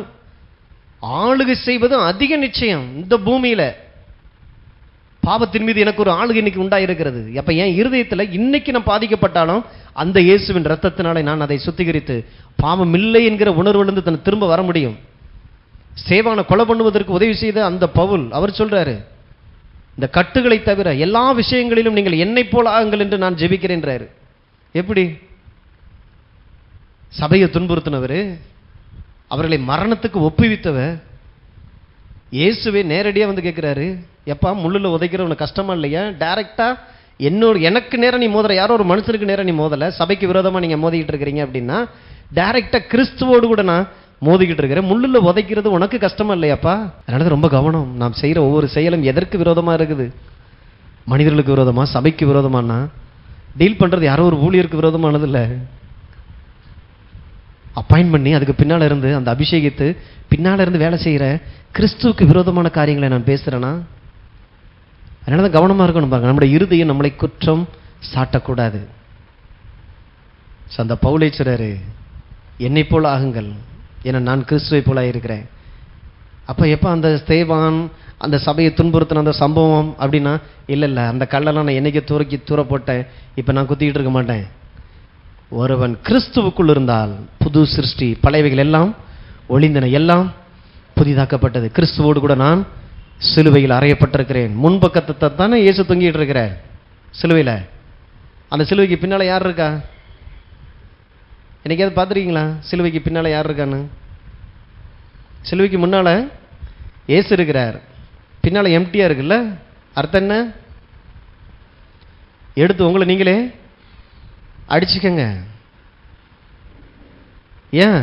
ஆளுகை செய்வது அதிக நிச்சயம். இந்த பூமியில பாவத்தின் மீது எனக்கு ஒரு ஆளுகை இன்னைக்கு உண்டாயிருக்கிறது. அப்ப என் இருதயத்தில் இன்னைக்கு நான் பாதிக்கப்பட்டாலும் அந்த இயேசுவின் ரத்தத்தினாலே நான் அதை சுத்திகரித்து பாவம் இல்லை என்கிற உணர்விலிருந்து தன்னை திரும்ப வர முடியும். சேவானை கொலை பண்ணுவதற்கு உதவி செய்த அந்த பவுல் அவர் சொல்றாரு, இந்த கட்டுகளை தவிர எல்லா விஷயங்களிலும் நீங்கள் என்னை போல ஆகுங்கள் என்று நான் ஜெபிக்கிறேன்றாரு. எப்படி? சபையை துன்புறுத்தினவர், அவர்களை மரணத்துக்கு ஒப்புவித்தவர் இயேசுவே நேரடியாக வந்து கேட்குறாரு, எப்பா முள்ளில் உதைக்கிறவனுக்கு கஷ்டமா இல்லையா? டைரெக்டாக எனக்கு நேரம் நீ மோதல, யாரோ ஒரு மனுஷனுக்கு நேரம் நீ மோதலை, சபைக்கு விரோதமாக நீங்கள் மோதிக்கிட்டு இருக்கிறீங்க அப்படின்னா டைரெக்டாக கிறிஸ்துவோடு கூட நான் மோதிக்கிட்டு இருக்கிறேன், முள்ளில் உதைக்கிறது உனக்கு கஷ்டமா இல்லையாப்பா? அதனால ரொம்ப கவனம். நாம் செய்கிற ஒவ்வொரு செயலும் எதற்கு விரோதமாக இருக்குது? மனிதர்களுக்கு விரோதமா, சபைக்கு விரோதமானா? டீல் பண்ணுறது யாரோ ஒரு ஊழியருக்கு விரோதமானது இல்லை. அப்பாயின்ட் பண்ணி அதுக்கு பின்னால் இருந்து அந்த அபிஷேகித்து பின்னால் இருந்து வேலை செய்கிற கிறிஸ்துவுக்கு விரோதமான காரியங்களை நான் பேசுகிறேன்னா? அதனால தான் கவனமாக இருக்கணும் பாருங்க. நம்முடைய இருதயம் நம்மளை குற்றம் சாட்டக்கூடாது. அந்த பவுலை சொல்றாரு, என்னை போல ஆகுங்கள், ஏன்னா நான் கிறிஸ்துவை போல இருக்கிறேன். அப்போ எப்போ அந்த ஸ்தேவான் அந்த சபையை துன்புறுத்தின அந்த சம்பவம் அப்படின்னா, இல்லை அந்த கல்லெல்லாம் நான் என்னைக்கு தூர போட்டேன், இப்போ நான் குத்திக்கிட்டு இருக்க மாட்டேன். ஒருவன் கிறிஸ்துவுக்குள் இருந்தால் புது சிருஷ்டி, பழையவைகள் எல்லாம் ஒளிந்தன, எல்லாம் புதிதாக்கப்பட்டது. கிறிஸ்துவோடு கூட நான் சிலுவையில் அறையப்பட்டிருக்கிறேன். முன்பக்கத்தை தானே இயேசு தொங்கிட்டு இருக்கிறார் சிலுவையில். அந்த சிலுவைக்கு பின்னால் யார் இருக்கா? என்னைக்காவது பார்த்துருக்கீங்களா சிலுவைக்கு பின்னால் யார் இருக்கான்னு? சிலுவைக்கு முன்னால் இயேசு இருக்கிறார், பின்னால் எம்டியாக இருக்குல்ல. அர்த்தம் என்ன? எடுத்து உங்களை நீங்களே அடிச்சுக்கங்க. ஏன்?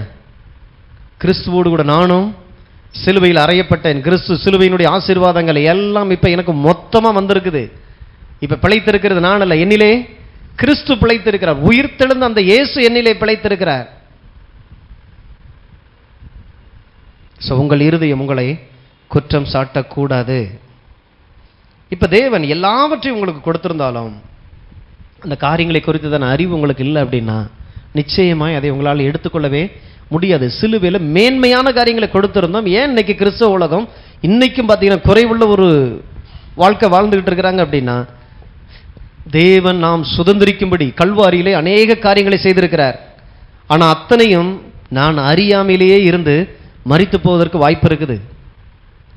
கிறிஸ்துவோடு கூட நானும் சிலுவையில் அறையப்பட்டேன். கிறிஸ்து சிலுவையினுடைய ஆசீர்வாதங்கள் எல்லாம் இப்போ எனக்கு மொத்தமாக வந்திருக்குது. இப்போ பிழைத்திருக்கிறது நான் அல்ல, என்னிலே கிறிஸ்து பிழைத்திருக்கிறார். உயிர்த்தெழுந்த அந்த இயேசு என்னிலே பிழைத்திருக்கிறார். உங்கள் இருதயம் உங்களை குற்றம் சாட்டக்கூடாது. இப்போ தேவன் எல்லாவற்றையும் உங்களுக்கு கொடுத்திருந்தாலும் அந்த காரியங்களை குறித்ததான அறிவு உங்களுக்கு இல்லை அப்படின்னா நிச்சயமாய் அதை உங்களால் எடுத்துக்கொள்ளவே முடியாது. சிலுவையில் மேன்மையான காரியங்களை கொடுத்திருந்தோம். ஏன் இன்னைக்கு கிறிஸ்தவ உலகம் இன்னைக்கும் பார்த்தீங்கன்னா குறைவுள்ள ஒரு வாழ்க்கை வாழ்ந்துகிட்டு இருக்கிறாங்க அப்படின்னா, தேவன் நாம் சுதந்திரிக்கும்படி கல்வாரியிலே அநேக காரியங்களை செய்திருக்கிறார். ஆனால் அத்தனையும் நான் அறியாமையிலேயே இருந்து மரித்து போவதற்கு வாய்ப்பு இருக்குது.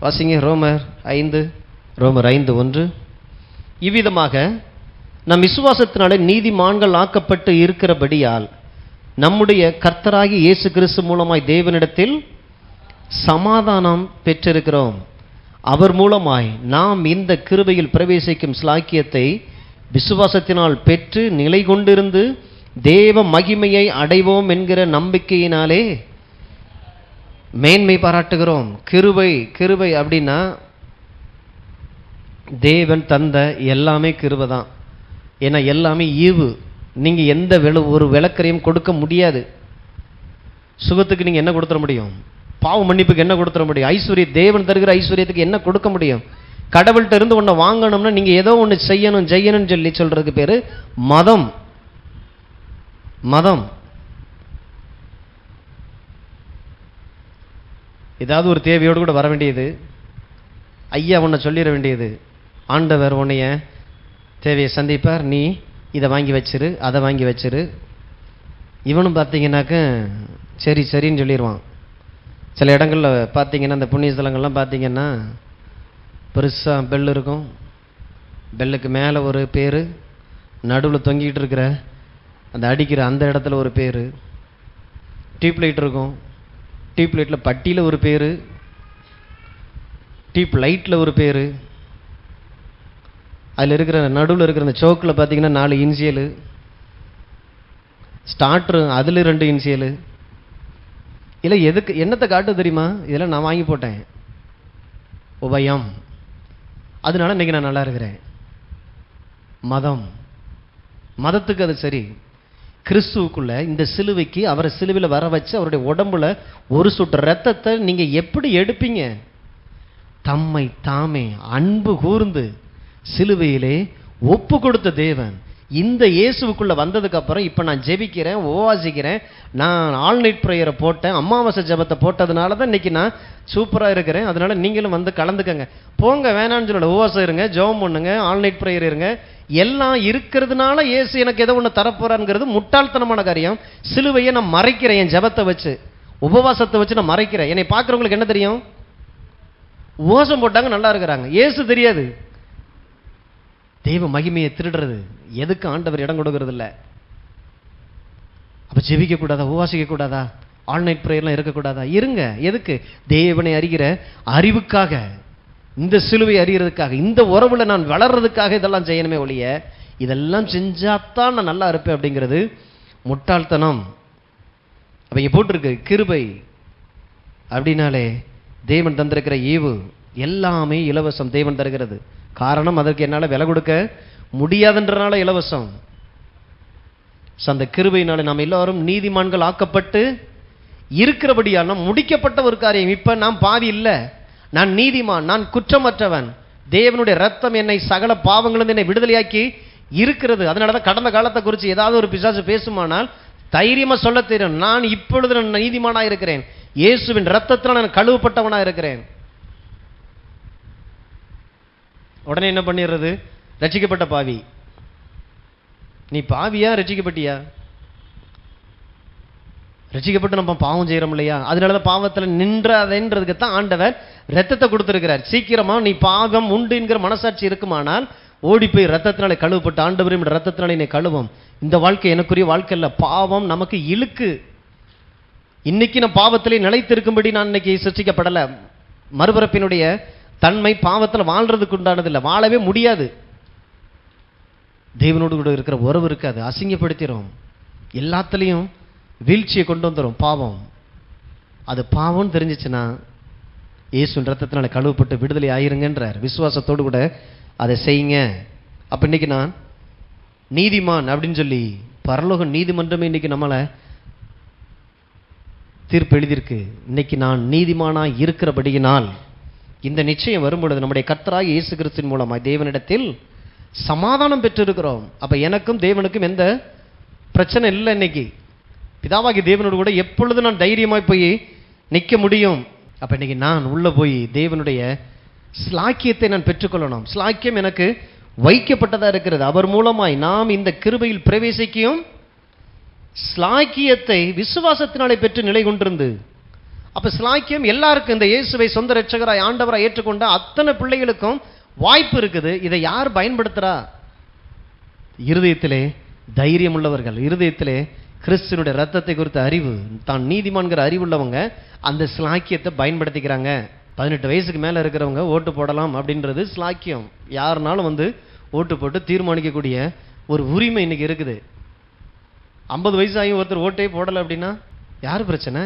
வாசிங்க ரோமர் 5:1. இவ்விதமாக நம் விசுவாசத்தினாலே நீதிமான்கள் ஆக்கப்பட்டு இருக்கிறபடியால் நம்முடைய கர்த்தராகி இயேசு கிறிஸ்து மூலமாய் தேவனிடத்தில் சமாதானம் பெற்றிருக்கிறோம். அவர் மூலமாய் நாம் இந்த கிருபையில் பிரவேசிக்கும் ஸ்லாக்கியத்தை விசுவாசத்தினால் பெற்று நிலை கொண்டிருந்து தேவ மகிமையை அடைவோம் என்கிற நம்பிக்கையினாலே மேன்மை பாராட்டுகிறோம். கிருபை அப்படின்னா தேவன் தந்த எல்லாமே கிருபை தான். ஏன்னா எல்லாமே ஈவு. நீங்கள் எந்த ஒரு விளக்கரையும் கொடுக்க முடியாது. சுகத்துக்கு நீங்கள் என்ன கொடுத்துட முடியும்? பாவ மன்னிப்புக்கு என்ன கொடுத்துட முடியும்? தேவன் தருகிற ஐஸ்வர்யத்துக்கு என்ன கொடுக்க முடியும்? கடவுள்கிட்ட இருந்து ஒன்றை வாங்கணும்னா நீங்கள் ஏதோ ஒன்று செய்யணும்னு சொல்லி சொல்றதுக்கு பேர் மதம். ஏதாவது ஒரு தேவையோடு கூட வர வேண்டியது, ஐயா உன்னை சொல்லிட வேண்டியது, ஆண்டவர் உன்னைய தேவையை சந்திப்பார், நீ இதை வாங்கி வச்சிரு, அதை வாங்கி வச்சிரு. இவனும் பார்த்தீங்கன்னாக்க சரின்னு சொல்லிடுவான். சில இடங்களில் பார்த்தீங்கன்னா இந்த புண்ணிய ஸ்தலங்கள்லாம் பார்த்தீங்கன்னா பெருசாக பெல் இருக்கும். பெல்லுக்கு மேலே ஒரு பேர், நடுவில் தொங்கிக்கிட்டு இருக்கிற அந்த அடிக்கிற அந்த இடத்துல ஒரு பேர், டியூப் லைட் இருக்கும். டியூப் லைட்டில் பட்டியில் ஒரு பேர், டியூப் லைட்டில் ஒரு பேர், அதில் இருக்கிற நடுவில் இருக்கிற அந்த சோக்கில் பார்த்தீங்கன்னா 4 இன்சியலு, ஸ்டார்ட்ரு அதில் 2 இன்சியலு. இல்லை எதுக்கு என்னத்தை காட்டு தெரியுமா? இதெல்லாம் நான் வாங்கி போட்டேன், உபயம், அதனால இன்றைக்கி நான் நல்லா இருக்கிறேன். மதத்துக்கு அது சரி. கிறிஸ்துவுக்குள்ள இந்த சிலுவைக்கு அவரை சிலுவையில் வர வச்சு அவருடைய உடம்புல ஒரு சொட்டு ரத்தத்தை நீங்கள் எப்படி எடுப்பீங்க? தம்மை தாமே அன்பு கூர்ந்து சிலுவையிலே ஒப்பு கொடுத்த தேவன் இந்த இயேசுவுக்குள்ள வந்ததுக்கு அப்புறம் இப்போ நான் ஜெபிக்கிறேன், உபவாசிக்கிறேன், நான் ஆல் நைட் ப்ரேயரை போட்டேன், அமாவாசை ஜெபத்தை போட்டதுனால தான் இன்னைக்கு நான் சூப்பராக இருக்கிறேன். அதனால நீங்களும் வந்து கலந்துக்கங்க. போங்க, வேணான்னு சொல்லல, உபவாசம் இருங்க, ஜெபம் பண்ணுங்க, ஆல் நைட் ப்ரேயர் இருங்க. எல்லாம் இருக்கிறதுனால இயேசு எனக்கு ஏதோ ஒன்று தரப்போறாங்கிறது முட்டாள்தனமான காரியம். சிலுவையை நான் மறைக்கிறேன், என் ஜெபத்தை வச்சு, உபவாசத்தை வச்சு நான் மறைக்கிறேன். என்னை பார்க்குறவங்களுக்கு என்ன தெரியும்? உபவாசம் போட்டாங்க, நல்லா இருக்கிறாங்க. இயேசு தெரியாது. தெய்வ மகிமையை திருடுறது எதுக்கு ஆண்டவர் இடம் கொடுக்கறது இல்லை. அப்போ ஜெபிக்க கூடாதா? உபவாசிக்க கூடாதா? ஆல் நைட் ப்ரேயர்லாம் இருக்கக்கூடாதா? இருங்க. எதுக்கு? தேவனை அறிகிற அறிவுக்காக, இந்த சிலுவை அறிகிறதுக்காக, இந்த உறவுல நான் வளர்றதுக்காக இதெல்லாம் செய்யணுமே ஒழிய இதெல்லாம் செஞ்சாத்தான் நான் நல்லா இருப்பேன் அப்படிங்கிறது முட்டாள்தனம். அப்போ இங்கே போட்டிருக்கு கிருபை அப்படின்னாலே தேவன் தந்திருக்கிற ஈவு எல்லாமே இலவசம். தேவன் தருகிறது. காரணம், அதற்கு என்னால் விலை கொடுக்க முடியாதுன்றனால இலவசம். அந்த கிருபையினால நாம் எல்லாரும் நீதிமான்கள் ஆக்கப்பட்டு இருக்கிறபடியால் முடிக்கப்பட்ட ஒரு காரியம். இப்ப நான் பாவி இல்லை, நான் நீதிமான், நான் குற்றமற்றவன். தேவனுடைய ரத்தம் என்னை சகல பாவங்களிலிருந்து என்னை விடுதலையாக்கி இருக்கிறது. அதனாலதான் கடந்த காலத்தை குறித்து ஏதாவது ஒரு பிசாசு பேசுமானால் தைரியமா சொல்ல தெரியும், நான் இப்பொழுது நான் நீதிமானா இருக்கிறேன், இயேசுவின் ரத்தத்தினால் நான் கழுவப்பட்டவனா இருக்கிறேன். உடனே என்ன பண்ணிடுறது? ரட்சிக்கப்பட்ட பாவி. நீ பாவியா ரட்சிக்கப்பட்டியா? ரட்சிக்கப்பட்டு நம்ம பாவம் செய்யறோம் இல்லையா? அதனாலதான் பாவத்தில் நின்றதுக்கு தான் ஆண்டவர் ரத்தத்தை கொடுத்திருக்கிறார். சீக்கிரமா நீ பாவம் உண்டு என்கிற மனசாட்சி இருக்குமானால் ஓடி போய் ரத்தத்தினாலே கழுவப்பட்டு ஆண்டவரையும் ரத்தத்தினாலே நீ கழுவும். இந்த வாழ்க்கை எனக்குரிய வாழ்க்கை இல்லை. பாவம் நமக்கு இழுக்கு. இன்னைக்கு நான் பாவத்திலே நிலைத்திருக்கும்படி நான் இன்னைக்கு சிருஷ்டிக்கப்படலை. மறுபிறப்பினுடைய தன்மை பாவத்தில் வாழ்றதுக்கு உண்டானதில்லை, வாழவே முடியாது. தேவனோடு கூட இருக்கிற உறவு இருக்காது, அசிங்கப்படுத்திடும், எல்லாத்துலேயும் வீழ்ச்சியை கொண்டு வந்துடும் பாவம். அது பாவம்னு தெரிஞ்சிச்சுன்னா இயேசுவின் ரத்தத்தினால கழுவப்பட்டு விடுதலை ஆயிருங்கன்றார். விசுவாசத்தோடு கூட அதை செய்யுங்க. அப்போ இன்னைக்கு நான் நீதிமான் அப்படின்னு சொல்லி பரலோக நீதிமன்றமே இன்னைக்கு நம்மளை தீர்ப்பு எழுதியிருக்கு. இன்னைக்கு நான் நீதிமானா இருக்கிறபடியினால் இந்த நிச்சயம் வரும்பொழுது நம்முடைய கர்த்தராகிய இயேசு கிறிஸ்துவின் மூலமாய் தேவனிடத்தில் சமாதானம் பெற்றிருக்கிறோம். அப்ப எனக்கும் தேவனுக்கும் எந்த பிரச்சனை இல்லை. இன்னைக்கு பிதாவாகி தேவனோடு கூட எப்பொழுது நான் தைரியமாய் போய் நிற்க முடியும்? அப்ப இன்னைக்கு நான் உள்ள போய் தேவனுடைய ஸ்லாக்கியத்தை நான் பெற்றுக்கொள்ளணும். ஸ்லாக்கியம் எனக்கு வைக்கப்பட்டதா இருக்கிறது. அவர் மூலமாய் நாம் இந்த கிருபையில் பிரவேசிக்கும் ஸ்லாக்கியத்தை விசுவாசத்தினாலே பெற்று நிலை கொண்டிருந்து, அப்ப ஸ்லாக்கியம் எல்லாருக்கும், இந்த இயேசுவை சொந்த இரட்சகராய் ஆண்டவராய் ஏற்றுக்கொண்ட அத்தனை பிள்ளைகளுக்கும் வாய்ப்பு இருக்குது. இதை யார் பயன்படுத்துறா? இருதயத்திலே தைரியம் உள்ளவர்கள், இருதயத்திலே கிறிஸ்துனுடைய ரத்தத்தை குறித்த அறிவு, தான் நீதிமான்கிற அறிவுள்ளவங்க அந்த ஸ்லாக்கியத்தை பயன்படுத்திக்கிறாங்க. 18 வயசுக்கு மேல இருக்கிறவங்க ஓட்டு போடலாம் அப்படின்றது ஸ்லாக்கியம். யாருனாலும் வந்து ஓட்டு போட்டு தீர்மானிக்கக்கூடிய ஒரு உரிமை இன்னைக்கு இருக்குது. 50 வயசாகி ஒருத்தர் ஓட்டே போடலை அப்படின்னா யாரு பிரச்சனை?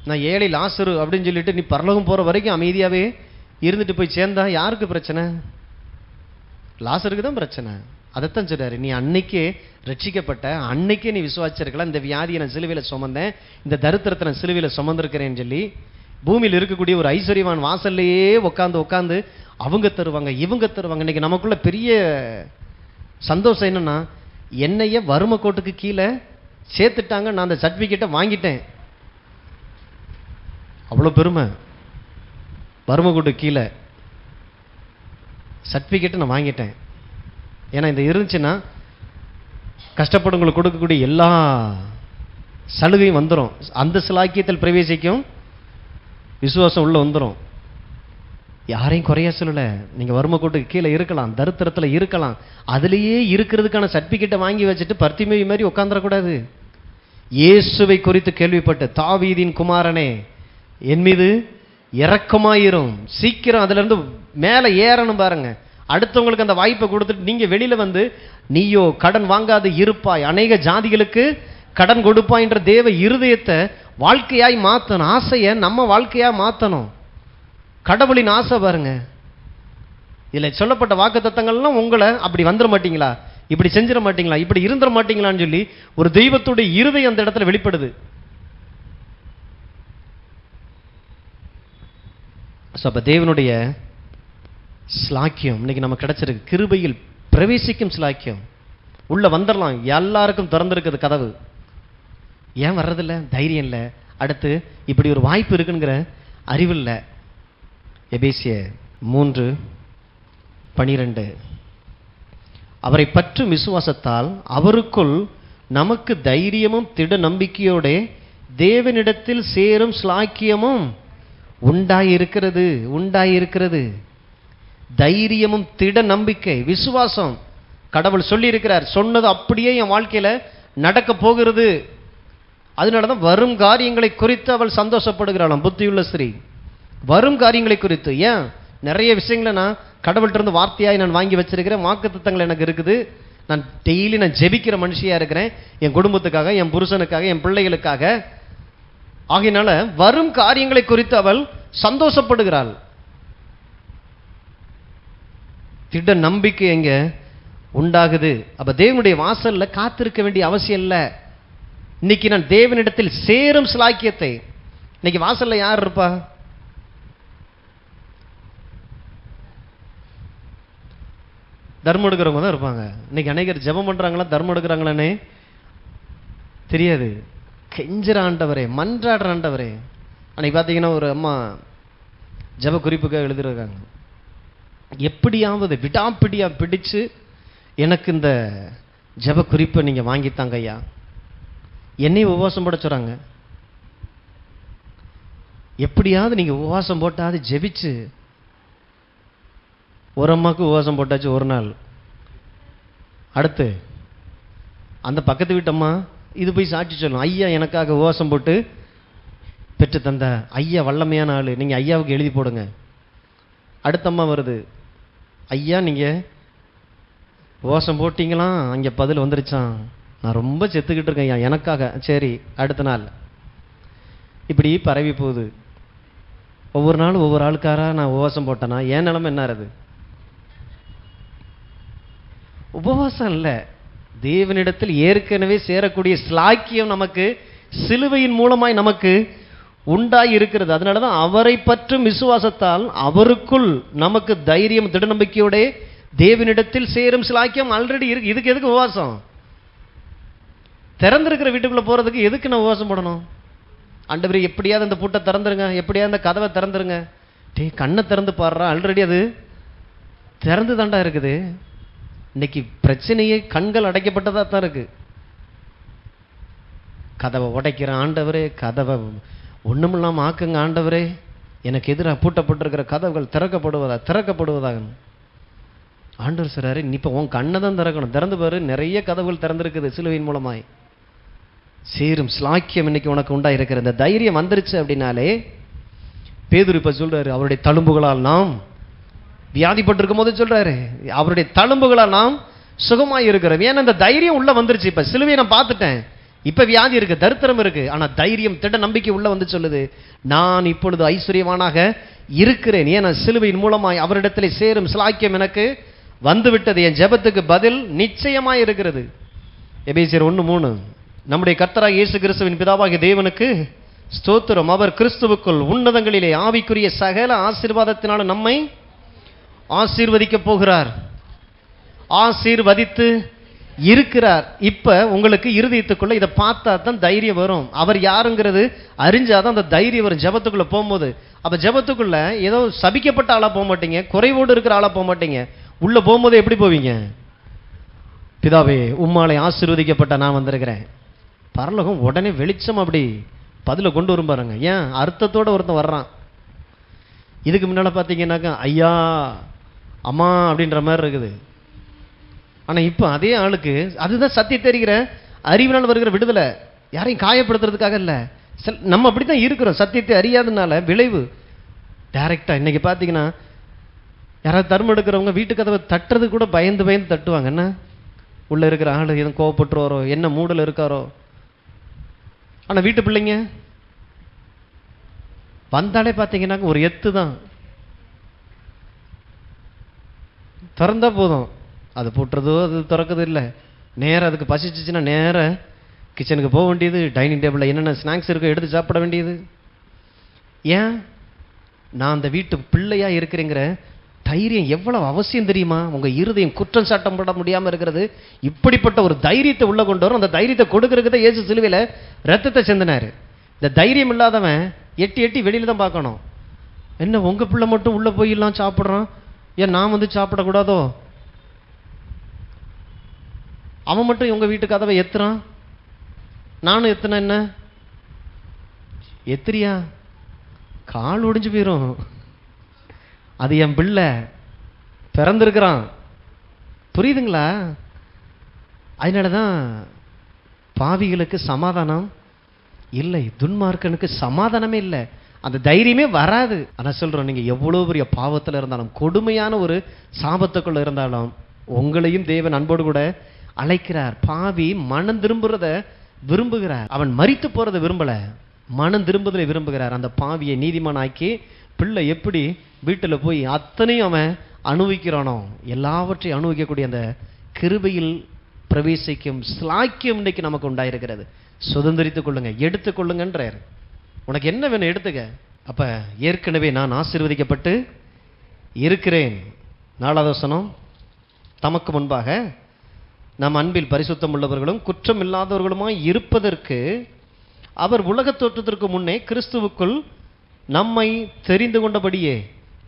நான் ஏழை லாசரு அப்படின்னு சொல்லிட்டு நீ பரலோகம் போற வரைக்கும் அமைதியாவே இருந்துட்டு போய் சேர்ந்தா யாருக்கு பிரச்சனை? லாசருக்கு தான் பிரச்சனை. அதைத்தான் சொல்றாரு, நீ அன்னைக்கே ரட்சிக்கப்பட்ட, அன்னைக்கே நீ விசுவாசிச்சிருக்கலாம், இந்த வியாதியை நான் சிலுவையில சுமந்தேன், இந்த தரித்திரத்தை நான் சிலுவையில சுமந்திருக்கிறேன்னு சொல்லி பூமியில் இருக்கக்கூடிய ஒரு ஐஸ்வர்யவான் வாசல்லையே உட்காந்து அவங்க தருவாங்க இவங்க தருவாங்க. இன்னைக்கு நமக்குள்ள பெரிய சந்தோஷம் என்னன்னா, என்னைய வறுமை கோட்டுக்கு கீழே சேர்த்துட்டாங்க, நான் அந்த சர்டிபிகேட்டை வாங்கிட்டேன். அவ்வளோ பெருமை. வறுமை கோட்டுக்கு கீழே சர்டிபிகேட்டை நான் வாங்கிட்டேன். ஏன்னா இந்த இருந்துச்சுன்னா கஷ்டப்படுங்களுக்கு கொடுக்கக்கூடிய எல்லா சலுகையும் வந்துடும். அந்த சிலாக்கியத்தில் பிரவேசிக்கும் விசுவாசம் உள்ள வந்துடும். யாரையும் குறைய சொல்லல. நீங்க வறுமை கோட்டுக்கு கீழே இருக்கலாம், தரித்திரத்தில் இருக்கலாம், அதுலேயே இருக்கிறதுக்கான சர்டிபிகேட்டை வாங்கி வச்சுட்டு பர்த்திமேயு மாதிரி உட்காந்துடக்கூடாது. இயேசுவை குறித்து கேள்விப்பட்டு, தாவீதின் குமாரனே என் மீது இரக்கமாயிரும், சீக்கிரம் அதுல இருந்து மேலே ஏறணும் பாருங்க. அடுத்தவங்களுக்கு அந்த வாய்ப்பை கொடுத்துட்டு நீங்க வெளியில வந்து, நீயோ கடன் வாங்காது இருப்பாய், அநேக ஜாதிகளுக்கு கடன் கொடுப்பாய்ன்ற தேவ இருதயத்தை வாழ்க்கையாய் மாற்றணும். ஆசையை நம்ம வாழ்க்கையா மாற்றணும். கடவுளின் ஆசை பாருங்க. இதில் சொல்லப்பட்ட வாக்கு தத்தங்கள்லாம் உங்களை அப்படி வந்துட மாட்டீங்களா, இப்படி செஞ்சிட மாட்டீங்களா, இப்படி இருந்துட மாட்டீங்களான்னு சொல்லி ஒரு தெய்வத்துடைய இருதயம் அந்த இடத்துல வெளிப்படுது. அப்ப தேவனுடைய ஸ்லாக்கியம் இன்னைக்கு நமக்கு கிடைச்சிருக்கு. கிருபையில் பிரவேசிக்கும் ஸ்லாக்கியம். உள்ள வந்துடலாம், எல்லாருக்கும் திறந்திருக்குது கதவு. ஏன் வர்றதில்ல? தைரியம் இல்லை. அடுத்து இப்படி ஒரு வாய்ப்பு இருக்குங்கிற அறிவு இல்லை. எபேசியர் 3:12 அவரை பற்றும் விசுவாசத்தால் அவருக்குள் நமக்கு தைரியமும் திட நம்பிக்கையோட தேவனிடத்தில் சேரும் ஸ்லாக்கியமும் உண்டாயிருக்கிறது. தைரியமும் திட நம்பிக்கை, விசுவாசம். கடவுள் சொல்லி இருக்கிறார், சொன்னது அப்படியே என் வாழ்க்கையில நடக்க போகிறது. அதனாலதான் வரும் காரியங்களை குறித்து அவள் சந்தோஷப்படுகிறாளாம், புத்தியுள்ள ஸ்திரீ. வரும் காரியங்களை குறித்து. ஏன்? நிறைய விஷயங்களை நான் கடவுள்கிட்ட இருந்து வார்த்தையாய் நான் வாங்கி வச்சிருக்கிறேன், வாக்குத்தத்தங்கள் எனக்கு இருக்குது. நான் டெய்லி நான் ஜெபிக்கிற மனுஷியா இருக்கிறேன், என் குடும்பத்துக்காக, என் புருஷனுக்காக, என் பிள்ளைகளுக்காக. ஆகையினால வரும் காரியங்களை குறித்து அவள் சந்தோஷப்படுகிறாள். திட நம்பிக்கை எங்க உண்டாகுது? அப்ப தேவனுடைய வாசல்ல காத்திருக்க வேண்டிய அவசியம் இல்லை. இன்னைக்கு நான் தேவனிடத்தில் சேரும் ஸ்லாக்கியத்தை, இன்னைக்கு வாசல்ல யார் இருப்பா? தர்மம் எடுக்கிறவங்க தான் இருப்பாங்க. இன்னைக்கு அநேகர் ஜெபம் பண்றாங்களா, தர்மம் எடுக்கிறாங்களானே தெரியாது. கெஞ்சுற ஆண்டவரே, மன்றாடுற ஆண்டவரே. அன்னைக்கு பார்த்தீங்கன்னா ஒரு அம்மா ஜெப குறிப்புக்காக எழுதிருக்காங்க, எப்படியாவது விடாப்பிடியா பிடிச்சு எனக்கு இந்த ஜெப குறிப்பை நீங்க வாங்கித்தாங்க ஐயா. என்னையும் உபவாசம் போட சொல்றாங்க. எப்படியாவது நீங்க உபவாசம் போட்டாது ஜெபிச்சு. ஒரு அம்மாவுக்கு உபவாசம் போட்டாச்சு ஒரு நாள். அடுத்து அந்த பக்கத்து வீட்டம்மா இது போய் சாட்சி சொல்லும், ஐயா எனக்காக உபவாசம் போட்டு பெற்று தந்த ஐயா வல்லமையான ஆளு, நீங்க ஐயாவுக்கு எழுதி போடுங்க. அடுத்த அம்மா வருது, ஐயா நீங்க உபவாசம் போட்டீங்களா, அங்கே பதில் வந்துருச்சான், நான் ரொம்ப செத்துக்கிட்டு இருக்கேன் ஐயா எனக்காக. சரி, அடுத்த நாள். இப்படி பரவி போகுது. ஒவ்வொரு நாளும் ஒவ்வொரு ஆளுக்காரா நான் உபவாசம் போட்டேன்னா என் நிலைமை என்ன ஆகுது? உபவாசம் இல்லை, தேவனிடத்தில் ஏற்கனவே சேரக்கூடிய ஸ்லாக்கியம் நமக்கு சிலுவையின் மூலமாய் நமக்கு உண்டாய் இருக்கிறது. அதனாலதான் அவரை பற்றும் விசுவாசத்தால் அவருக்குள் நமக்கு தைரியம் திட நம்பிக்கையோட தேவனிடத்தில் சேரும் ஸ்லாக்கியம் ஆல்ரெடி இருக்கு. இதுக்கு எதுக்கு உபவாசம்? திறந்திருக்கிற வீட்டுக்குள்ள போறதுக்கு எதுக்கு நான் உபவாசம் போடணும்? ஆண்டவரே எப்படியாவது அந்த பூட்டை திறந்துருங்க, எப்படியாவது அந்த கதவை திறந்துருங்க. கண்ணை திறந்து பாடுறா, ஆல்ரெடி அது திறந்து தாண்டா இருக்குது. இன்னைக்கு பிரச்சனையே கண்கள் அடைக்கப்பட்டதா தான் இருக்கு. கதவை உடைக்கிற ஆண்டவரே, கதவை ஒண்ணுமில்லாம ஆக்குங்க ஆண்டவரே, எனக்கு எதிராக பூட்டப்பட்டிருக்கிற கதவுகள் திறக்கப்படுவதாக. ஆண்டவர் சொல்றாரு, நீ இப்போ உன் கண்ணை தான் திறக்கணும். திறந்து பாரு, நிறைய கதவுகள் திறந்திருக்குது சிலுவையின் மூலமாய். சேரும் ஸ்லாக்கியம் இன்னைக்கு உனக்கு உண்டாயிருக்கிற இந்த தைரியம் வந்துருச்சு அப்படின்னாலே, பேதுரு இப்ப சொல்றாரு, அவருடைய தழும்புகளால் நாம் வியாதிப்பட்டிருக்கும் போது சொல்றாரு, அவருடைய தழும்புகளால் நாம் சுகமாய் இருக்கிறோம். ஏன்னா இந்த தைரியம் உள்ள வந்துருச்சு. இப்ப சிலுவையை நான் பார்த்துட்டேன், இப்ப வியாதி இருக்கு, தரித்திரம் இருக்கு, ஆனா தைரியம், திட நம்பிக்கை உள்ள வந்து சொல்லுது, நான் இப்பொழுது ஐஸ்வர்யவானாக இருக்கிறேன். ஏன்னா சிலுவையின் மூலமாய் அவரிடத்திலே சேரும் ஸ்லாக்கியம் எனக்கு வந்து விட்டது. என் ஜெபத்துக்கு பதில் நிச்சயமாய் இருக்கிறது. எபேசியர் 1:3. நம்முடைய கர்த்தராகிய இயேசு கிறிஸ்துவின் பிதாவாகிய தேவனுக்கு ஸ்தோத்திரம். அவர் கிறிஸ்துவுக்குள் உன்னதங்களிலே ஆவிக்குரிய சகல ஆசீர்வாதத்தினாலும் நம்மை ஆசீர்வதிக்க போகிறார், ஆசீர்வதித்து இருக்கிறார். இப்ப உங்களுக்கு இருதயத்துக்குள்ள இதை பார்த்தா தான் தைரியம் வரும். அவர் யாருங்கிறது அறிஞ்சாதான் அந்த தைரியம் வரும் ஜெபத்துக்குள்ள போகும்போது. அப்ப ஜெபத்துக்குள்ள ஏதோ சபிக்கப்பட்ட ஆளா போக மாட்டீங்க, குறைவோடு இருக்கிற ஆளா போக மாட்டீங்க. உள்ள போகும்போது எப்படி போவீங்க? பிதாவே உம்மாலை ஆசீர்வதிக்கப்பட்ட நான் வந்திருக்கிறேன். பரலோகம் உடனே வெளிச்சம் அப்படி பதில கொண்டு வரும் பாருங்க. ஏன் அர்த்தத்தோட ஒருத்தன் வர்றான். இதுக்கு முன்னால பார்த்தீங்கன்னாக்கா ஐயா அம்மா அப்படின்ற மாதிரி இருக்குது. ஆனா இப்ப அதே ஆளுக்கு அதுதான் சத்தியம் தெரிகிற அறிவினால் வருகிற விடுதலை. யாரையும் காயப்படுத்துறதுக்காக இல்ல, நம்ம அப்படித்தான் இருக்கிறோம். சத்தியத்தை அறியாதனால விளைவு டைரக்டா. இன்னைக்கு பார்த்தீங்கன்னா யாராவது தர்மம் எடுக்கிறவங்க வீட்டு கதவை தட்டுறது கூட பயந்து பயந்து தட்டுவாங்க. என்ன உள்ள இருக்கிற ஆளு எதுவும் கோவப்பட்டுருவாரோ, என்ன மூடல் இருக்காரோ. ஆனா வீட்டு பிள்ளைங்க வந்தாலே பார்த்தீங்கன்னா ஒரு எத்து தான், திறந்தா போதும், அது போட்டுறதோ அது திறக்குது இல்லை. நேரம் அதுக்கு பசிச்சுச்சுன்னா நேரம் கிச்சனுக்கு போக வேண்டியது, டைனிங் டேபிளில் என்னென்ன ஸ்நாக்ஸ் இருக்கோ எடுத்து சாப்பிட வேண்டியது. ஏன்? நான் அந்த வீட்டு பிள்ளையா இருக்கிறேங்கிற தைரியம் எவ்வளவு அவசியம் தெரியுமா? உங்க இருதயம் குற்றம் சாட்டம் பட முடியாம இருக்கிறது. இப்படிப்பட்ட ஒரு தைரியத்தை உள்ள கொண்டு வரும். அந்த தைரியத்தை கொடுக்கறதுக்கு இயேசு சிலுவையில ரத்தத்தை சிந்தினாரு. இந்த தைரியம் இல்லாதவன் எட்டி எட்டி வெளியில தான் பார்க்கணும். என்ன உங்க பிள்ளை மட்டும் உள்ள போயெல்லாம் சாப்பிட்றான், ஏன் நான் வந்து சாப்பிடக்கூடாதோ? அவன் மட்டும் உங்க வீட்டு கதவை எத்துறான், நானும் எத்தனை என்ன எத்திரியா? கால் ஒடிஞ்சு போயிரும். அது என் பிள்ளை பிறந்திருக்கிறான். புரியுதுங்களா? அதனாலதான் பாவிகளுக்கு சமாதானம் இல்லை, துன்மார்க்கனுக்கு சமாதானமே இல்லை, அந்த தைரியமே வராது. ஆனா சொல்றோம், நீங்க எவ்வளவு பெரிய பாவத்துல இருந்தாலும், கொடுமையான ஒரு சாபத்துக்குள்ள இருந்தாலும், உங்களையும் தேவன் அன்போடு கூட அழைக்கிறார். பாவி மனம் திரும்புறத விரும்புகிறார். அவன் மரித்து போறதை விரும்பல, மனம் திரும்புதலை விரும்புகிறார். அந்த பாவியை நீதிமான் ஆக்கி பிள்ளை எப்படி வீட்டில் போய் அத்தனையும் அவன் அனுபவிக்கிறானோ, எல்லாவற்றையும் அனுபவிக்கக்கூடிய அந்த கிருபையில் பிரவேசிக்கும் ஸ்லாக்கியம் இன்னைக்கு நமக்கு உண்டாயிருக்கிறது. சுதந்திரித்துக் கொள்ளுங்க, எடுத்துக்கொள்ளுங்கன்றார். உனக்கு என்ன வேணும் எடுத்துக்க. அப்ப ஏற்கனவே நான் ஆசீர்வதிக்கப்பட்டு இருக்கிறேன். 4வது வசனம், தமக்கு முன்பாக நம் அன்பில் பரிசுத்தம் உள்ளவர்களும் குற்றம் இல்லாதவர்களுமாய் இருப்பதற்கு அவர் உலகத் தோற்றத்திற்கு முன்னே கிறிஸ்துவுக்குள் நம்மை தெரிந்து கொண்டபடியே,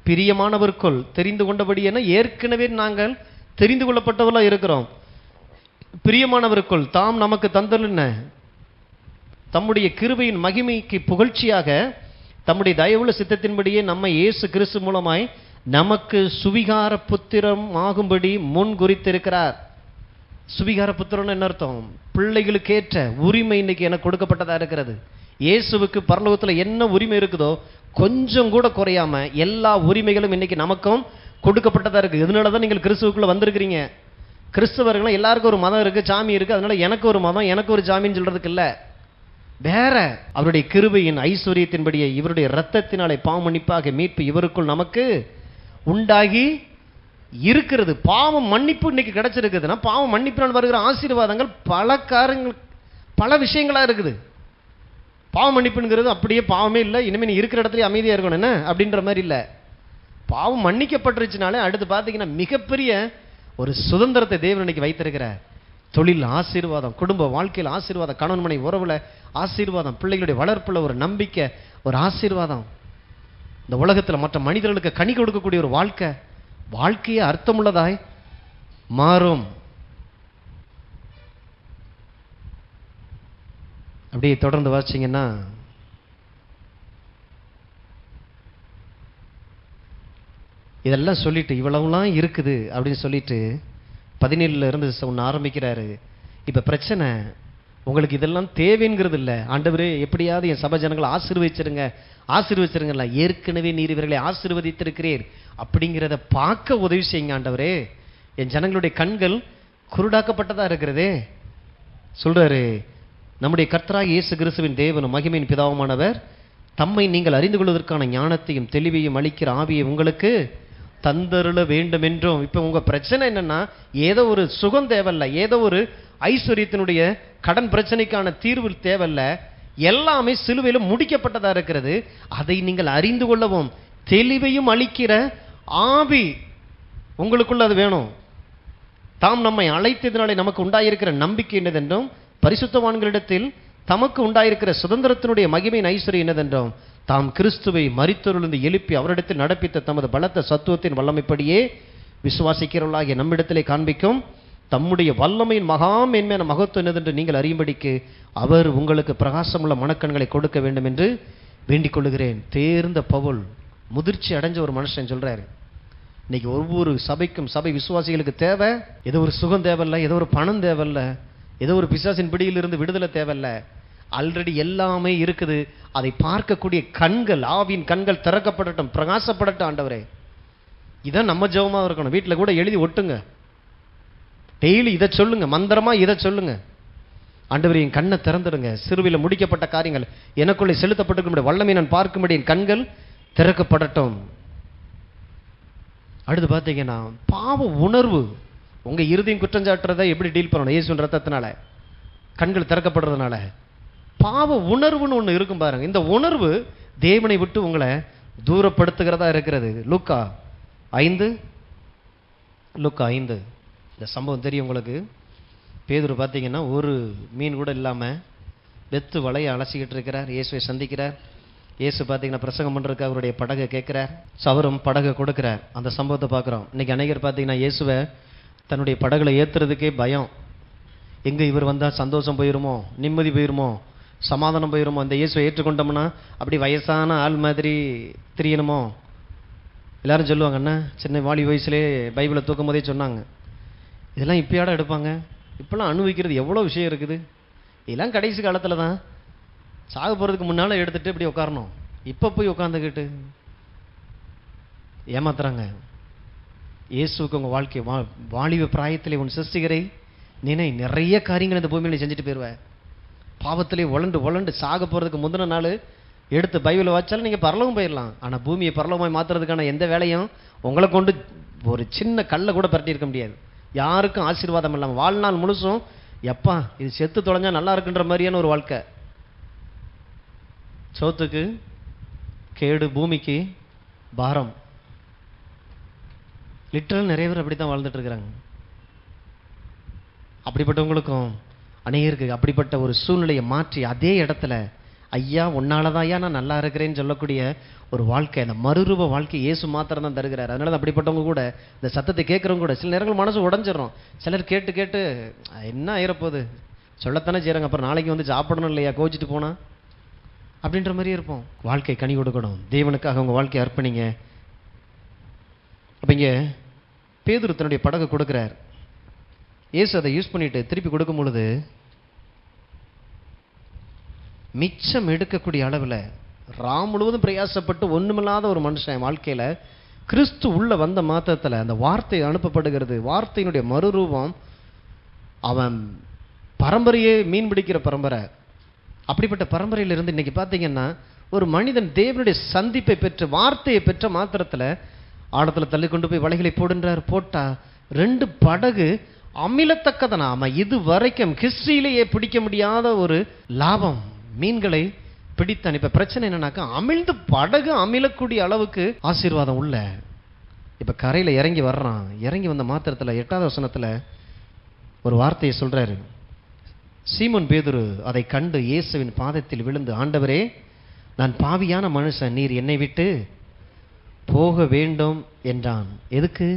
பிரியமானவருக்குள் தெரிந்து கொண்டபடியேனா ஏற்கனவே நாங்கள் தெரிந்து கொள்ளப்பட்டவர்களா இருக்கிறோம். பிரியமானவருக்குள் தாம் நமக்கு தந்தன தம்முடைய கிருபையின் மகிமைக்கு புகழ்ச்சியாக தம்முடைய தயவுள்ள சித்தத்தின்படியே நம்மை இயேசு கிறிஸ்து மூலமாய் நமக்கு சுவிகார புத்திரம் ஆகும்படி முன் குறித்திருக்கிறார். சுவிகார புத்திரம்னு என்ன அர்த்தம்? பிள்ளைகளுக்கு ஏற்ற உரிமை இன்னைக்கு எனக்கு கொடுக்கப்பட்டதா இருக்கிறது. இயேசுவுக்கு பரலோகத்துல என்ன உரிமை இருக்குதோ கொஞ்சம் கூட குறையாம எல்லா உரிமைகளும் இன்னைக்கு நமக்கும் கொடுக்கப்பட்டதா இருக்கு. இதனாலதான் நீங்கள் கிறிஸ்துவுக்குள்ள வந்திருக்கிறீங்க. கிறிஸ்தவர்கள் எல்லாருக்கும் ஒரு மதம் இருக்கு, சாமி இருக்கு, அதனால எனக்கு ஒரு மதம் எனக்கு ஒரு சாமின்னு சொல்றதுக்கு இல்ல, வேற அவருடைய கிருபையின் ஐஸ்வர்யத்தின்படியே இவருடைய இரத்தத்தினாலே பாவ மன்னிப்பாக மீட்பு இவருக்குள் நமக்கு உண்டாகி இருக்கிறது. பாவம் மன்னிப்பு இன்னைக்கு கிடைச்சிருக்குதுன்னா பாவம் மன்னிப்பினால் வருகிற ஆசீர்வாதங்கள் பல காரியங்கள் பல விஷயங்களா இருக்குது. பாவம் மன்னிப்புங்கிறது அப்படியே பாவமே இல்லை, இனிமே நீ இருக்கிற இடத்துல அமைதியா இருக்கணும் என்ன அப்படின்ற மாதிரி இல்லை. பாவம் மன்னிக்கப்பட்டுருச்சுனாலே அடுத்து பார்த்தீங்கன்னா மிகப்பெரிய ஒரு சுதந்திரத்தை தேவன் இன்னைக்கு வைத்திருக்கிறார். தொழில் ஆசீர்வாதம், குடும்ப வாழ்க்கையில் ஆசீர்வாதம், கணவன் மனைவி உறவுல ஆசீர்வாதம், பிள்ளைகளுடைய வளர்ப்புல ஒரு நம்பிக்கை, ஒரு ஆசீர்வாதம், இந்த உலகத்தில் மற்ற மனிதர்களுக்கு கனி கொடுக்கக்கூடிய ஒரு வாழ்க்கையே அர்த்தமுள்ளதாய் மாறும். அப்படியே தொடர்ந்து வாசிங்கன்னா இதெல்லாம் சொல்லிட்டு இவ்வளவுலாம் இருக்குது அப்படின்னு சொல்லிட்டு 17 இருந்து ஒன்று ஆரம்பிக்கிறாரு. இப்ப பிரச்சனை உங்களுக்கு இதெல்லாம் தேவைங்கிறது இல்லை. ஆண்டவரே எப்படியாவது என் சபை ஜனங்களை ஆசீர்வதிச்சிருங்க, ஏற்கனவே நீர் இவர்களை ஆசீர்வதித்திருக்கிறீர் அப்படிங்கிறத பார்க்க உதவி செய்யுங்க ஆண்டவரே. என் ஜனங்களுடைய கண்கள் குருடாக்கப்பட்டதா இருக்கிறதே. சொல்றாரு, நம்முடைய கர்த்தராகிய இயேசு கிறிஸ்துவின் தேவனும் மகிமையின் பிதாவுமானவர் தம்மை நீங்கள் அறிந்து கொள்வதற்கான ஞானத்தையும் தெளிவையும் அளிக்கிற ஆவியை உங்களுக்கு தந்தருள வேண்டும் என்றும். இப்ப உங்க பிரச்சனை என்னன்னா, ஏதோ ஒரு சுகம் தேவையில்ல, ஏதோ ஒரு ஐஸ்வர்யத்தினுடைய கடன் பிரச்சனைக்கான தீர்வு தேவையில்ல, எல்லாமே சிலுவையில் முடிக்கப்பட்டதா இருக்கிறது. அதை நீங்கள் அறிந்து கொள்ளவும் தெளிவையும் அளிக்கிற ஆவி உங்களுக்குள்ள அது வேணும். தாம் நம்மை அழைத்ததினாலே நமக்கு உண்டாயிருக்கிற நம்பிக்கை என்னதென்றும், பரிசுத்தவான்களிடத்தில் தமக்கு உண்டாயிருக்கிற சுதந்திரத்தினுடைய மகிமையின் ஐஸ்வர்யம் என்னதென்றும், தாம் கிறிஸ்துவை மரித்தோரிலிருந்து எழுப்பி அவரிடத்தில் நடப்பித்த தமது பலத்த சத்துவத்தின் வல்லமைப்படியே விசுவாசிக்கிறவர்களாகிய நம்மிடத்திலே காண்பிக்கும் தம்முடைய வல்லமையின் மேன்மையான மகத்துவம் என்னதென்று நீங்கள் அறியும்படிக்கு அவர் உங்களுக்கு பிரகாசமுள்ள மனக்கண்களை கொடுக்க வேண்டும் என்று வேண்டிக் கொள்ளுகிறேன். தேர்ந்த பவுல், முதிர்ச்சி அடைஞ்ச ஒரு மனுஷன் சொல்றாரு, இன்னைக்கு ஒவ்வொரு சபைக்கும் சபை விசுவாசிகளுக்கு தேவை ஏதோ ஒரு சுகம் தேவையில்ல, ஏதோ ஒரு பணம் தேவையில்ல, ஏதோ ஒரு பிசாசின் பிடியிலிருந்து விடுதலை தேவையில்ல. ஆல்ரெடி எல்லாமே இருக்குது. அதை பார்க்கக்கூடிய கண்கள், ஆவியின் கண்கள் திறக்கப்படட்டும், பிரகாசப்படட்டும் ஆண்டவரே. இதான் நம்ம ஜெபமா இருக்கணும். வீட்டில் கூட எழுதி ஒட்டுங்க, டெய்லி இதை சொல்லுங்க, மந்திரமா இதை சொல்லுங்க. ஆண்டவரே என் கண்ணை திறந்துடுங்க, சிறுவையில் முடிக்கப்பட்ட காரியங்கள் எனக்குள்ளே செலுத்தப்பட்டிருக்க வல்லமை நான் பார்க்கும்படி என் கண்கள் திறக்கப்படட்டும். அடுத்து பார்த்தீங்கன்னா பாவ உணர்வு. உங்க இறுதியும் குற்றஞ்சாட்டுறதை எப்படி டீல் பண்ணணும்? இயேசுவின் ரத்தத்தினால கண்கள் திறக்கப்படுறதுனால பாவ உணர்வுன்னு ஒன்று இருக்கும் பாருங்க. இந்த உணர்வு தேவனை விட்டு உங்களை தூரப்படுத்துகிறதா இருக்கிறது. லூக்கா 5 இந்த சம்பவம் தெரியும் உங்களுக்கு. பேதுரு பார்த்தீங்கன்னா ஒரு மீன் கூட இல்லாமல் வெத்து வலையை அலசிக்கிட்டு இருக்கிறார். இயேசுவை சந்திக்கிறார். இயேசு பார்த்தீங்கன்னா பிரசங்கம் பண்ணுறதுக்கு அவருடைய படகை கேட்குறார். அவரும் படகை கொடுக்குறார். அந்த சம்பவத்தை பார்க்குறோம். இன்னைக்கு அநேகர் பார்த்தீங்கன்னா இயேசுவை தன்னுடைய படகுல ஏற்றுறதுக்கே பயம். எங்கே இவர் வந்தால் சந்தோஷம் போயிருமோ, நிம்மதி போயிருமோ, சமாதானம் போயிருமோ, இந்த இயேசுவை ஏற்றுக்கொண்டோம்னா அப்படி வயசான ஆள் மாதிரி தெரியணுமோ. எல்லாரும் சொல்லுவாங்க, அண்ணா சின்ன வாலி வயசுலேயே பைபிளை தூக்கும் போதே சொன்னாங்க, இதெல்லாம் இப்பயாட எடுப்பாங்க, இப்பெல்லாம் அனுபவிக்கிறது எவ்வளோ விஷயம் இருக்குது, இதெல்லாம் கடைசி காலத்தில் தான், சாக போகிறதுக்கு முன்னால் எடுத்துகிட்டு இப்படி உட்காரணும், இப்போ போய் உட்காந்துக்கிட்டு ஏமாத்துறாங்க. இயேசுக்கு உங்கள் வாழ்க்கை வாலிப பிராயத்திலே உன் சிருஷ்டிகரை நினை, நிறைய காரியங்கள் இந்த பூமியில் செஞ்சுட்டு போயிடுவேன். பாவத்திலே உழண்டு சாக போகிறதுக்கு முந்தின நாள் எடுத்து பைபிளை வாச்சாலும் நீங்கள் பரலவும் போயிடலாம். ஆனால் பூமியை பரலவமாய் மாற்றுறதுக்கான எந்த வேலையும் உங்களை கொண்டு ஒரு சின்ன கல்லை கூட பரட்டியிருக்க முடியாது. யாருக்கும் ஆசீர்வாதம் இல்லாமல் வாழ்நாள் முழுசும் எப்பா இது செத்து தொலைஞ்சா நல்லா இருக்குன்ற மாதிரியான ஒரு வாழ்க்கை. சோத்துக்கு கேடு, பூமிக்கு பாரம். லிட்டரல் நிறைய பேர் அப்படி தான் வாழ்ந்துட்டு இருக்கிறாங்க. அப்படிப்பட்டவங்களுக்கும் அநேகருக்கு அப்படிப்பட்ட ஒரு சூழ்நிலையை மாற்றி அதே இடத்துல ஐயா உன்னாலதான் ஐயா நான் நல்லா இருக்கிறேன்னு சொல்லக்கூடிய ஒரு வாழ்க்கை, அந்த மறுரூப வாழ்க்கை இயேசு மாத்திரம் தான் தருகிறார். அதனால தான் அப்படிப்பட்டவங்க கூட இந்த சத்தத்தை கேட்குறவங்க கூட சில நேரங்கள் மனசு உடஞ்சிடறோம். சிலர் கேட்டு என்ன ஆயிரப்போகுது சொல்லத்தானே செய்கிறாங்க, அப்புறம் நாளைக்கு வந்து சாப்பிடணும் இல்லையா, கோச்சிட்டு போனா அப்படின்ற மாதிரியே இருப்போம். வாழ்க்கை கனி கொடுக்கணும், தேவனுக்காக உங்கள் வாழ்க்கையை அர்ப்பணிங்க. அப்போ இங்கே பேதுரு தன்னுடைய படகு கொடுக்குறார். இயேசு அதை யூஸ் பண்ணிட்டு திருப்பி கொடுக்கும் பொழுது மிச்சம் எடுக்கக்கூடிய அளவில் ராம் முழுவதும் பிரயாசப்பட்டு ஒன்றுமில்லாத ஒரு மனுஷன் வாழ்க்கையில் கிறிஸ்து உள்ள வந்த மாத்திரத்தில் அந்த வார்த்தை அனுப்பப்படுகிறது. வார்த்தையினுடைய மறுரூபம் அவன் பரம்பரையே மீன் பிடிக்கிற பரம்பரை. அப்படிப்பட்ட பரம்பரையிலிருந்து இன்னைக்கு பார்த்தீங்கன்னா ஒரு மனிதன் தேவனுடைய சந்திப்பை பெற்று வார்த்தையை பெற்ற மாத்திரத்தில் ஆழத்தில் தள்ளி கொண்டு போய் வலைகளை போடுன்றார். போட்டா 2 படகு அமிலத்தக்கதனாம இது வரைக்கும் ஹிஸ்டரியிலேயே பிடிக்க முடியாத ஒரு லாபம், மீன்களை பிடித்தான். இப்ப பிரச்சனை என்னன்னாக்கா அமிழ்ந்து படகு அமிலக்கூடிய அளவுக்கு ஆசீர்வாதம் உள்ள. இப்ப கரையில இறங்கி வர்றான். இறங்கி வந்த மாத்திரத்துல 8வது வசனத்துல ஒரு வார்த்தையை சொல்றாரு. சீமோன் பேதுரு அதை கண்டு இயேசுவின் பாதத்தில் விழுந்து, ஆண்டவரே, நான் பாவியான மனுஷன், நீர் என்னை விட்டு போக வேண்டும் என்றான். எதுக்கு?